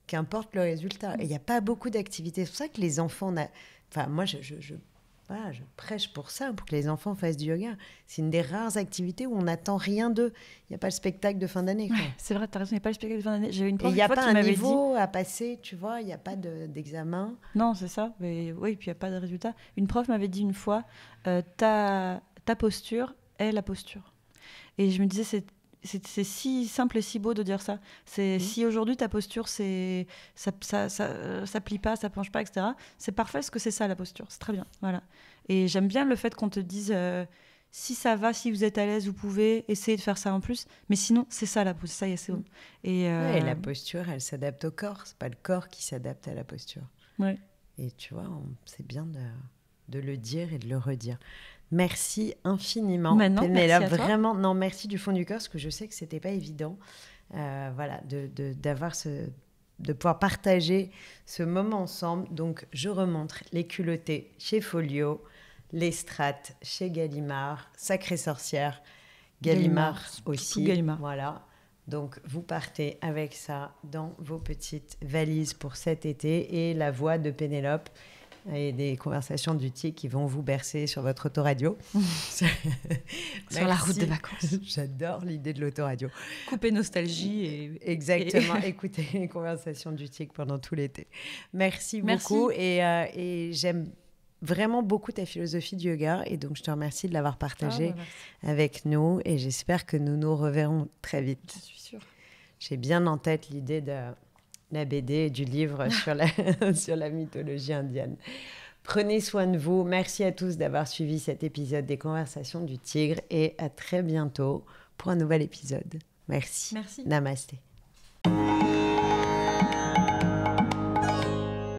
Speaker 1: qu'importe le résultat. Et il n'y a pas beaucoup d'activités. C'est pour ça que les enfants... Enfin, moi, je prêche pour ça, pour que les enfants fassent du yoga. C'est une des rares activités où on n'attend rien d'eux. Il n'y a pas le spectacle de fin d'année.
Speaker 2: Ouais, c'est vrai, tu as raison, il n'y a pas le spectacle de fin d'année. J'avais une prof
Speaker 1: il n'y a pas un niveau
Speaker 2: dit...
Speaker 1: à passer, tu vois, il n'y a pas d'examen.
Speaker 2: Non, c'est ça. Mais oui, puis il n'y a pas de résultat. Une prof m'avait dit une fois, ta posture est la posture. Et je me disais, c'est si simple et si beau de dire ça. Si aujourd'hui ta posture, ça plie pas, ça penche pas, etc., c'est parfait parce que c'est ça la posture. C'est très bien. Voilà. Et j'aime bien le fait qu'on te dise, si ça va, si vous êtes à l'aise, vous pouvez essayer de faire ça en plus. Mais sinon, c'est ça la posture. Ça y est, c'est bon. Et
Speaker 1: la posture, elle s'adapte au corps. C'est pas le corps qui s'adapte à la posture.
Speaker 2: Ouais.
Speaker 1: Et tu vois, c'est bien de le dire et de le redire. Merci infiniment,
Speaker 2: Pénélope. Merci à toi.
Speaker 1: Vraiment, non, merci du fond du cœur, parce que je sais que c'était pas évident, d'avoir de pouvoir partager ce moment ensemble. Donc, je remontre les culottés chez Folio, les strates chez Gallimard, Sacrée Sorcière, Gallimard aussi.
Speaker 2: Gallimard.
Speaker 1: Voilà. Donc, vous partez avec ça dans vos petites valises pour cet été et la voix de Pénélope et des conversations du TIC qui vont vous bercer sur votre autoradio.
Speaker 2: Sur la route des vacances.
Speaker 1: J'adore l'idée de l'autoradio.
Speaker 2: Couper nostalgie.
Speaker 1: Exactement, écouter les conversations du TIC pendant tout l'été. Merci beaucoup. Et j'aime vraiment beaucoup ta philosophie du yoga et donc je te remercie de l'avoir partagée avec nous et j'espère que nous nous reverrons très vite.
Speaker 2: Je suis sûre.
Speaker 1: J'ai bien en tête l'idée de la BD et du livre sur la mythologie indienne. Prenez soin de vous. Merci à tous d'avoir suivi cet épisode des Conversations du Tigre et à très bientôt pour un nouvel épisode. Merci.
Speaker 2: Merci.
Speaker 1: Namasté.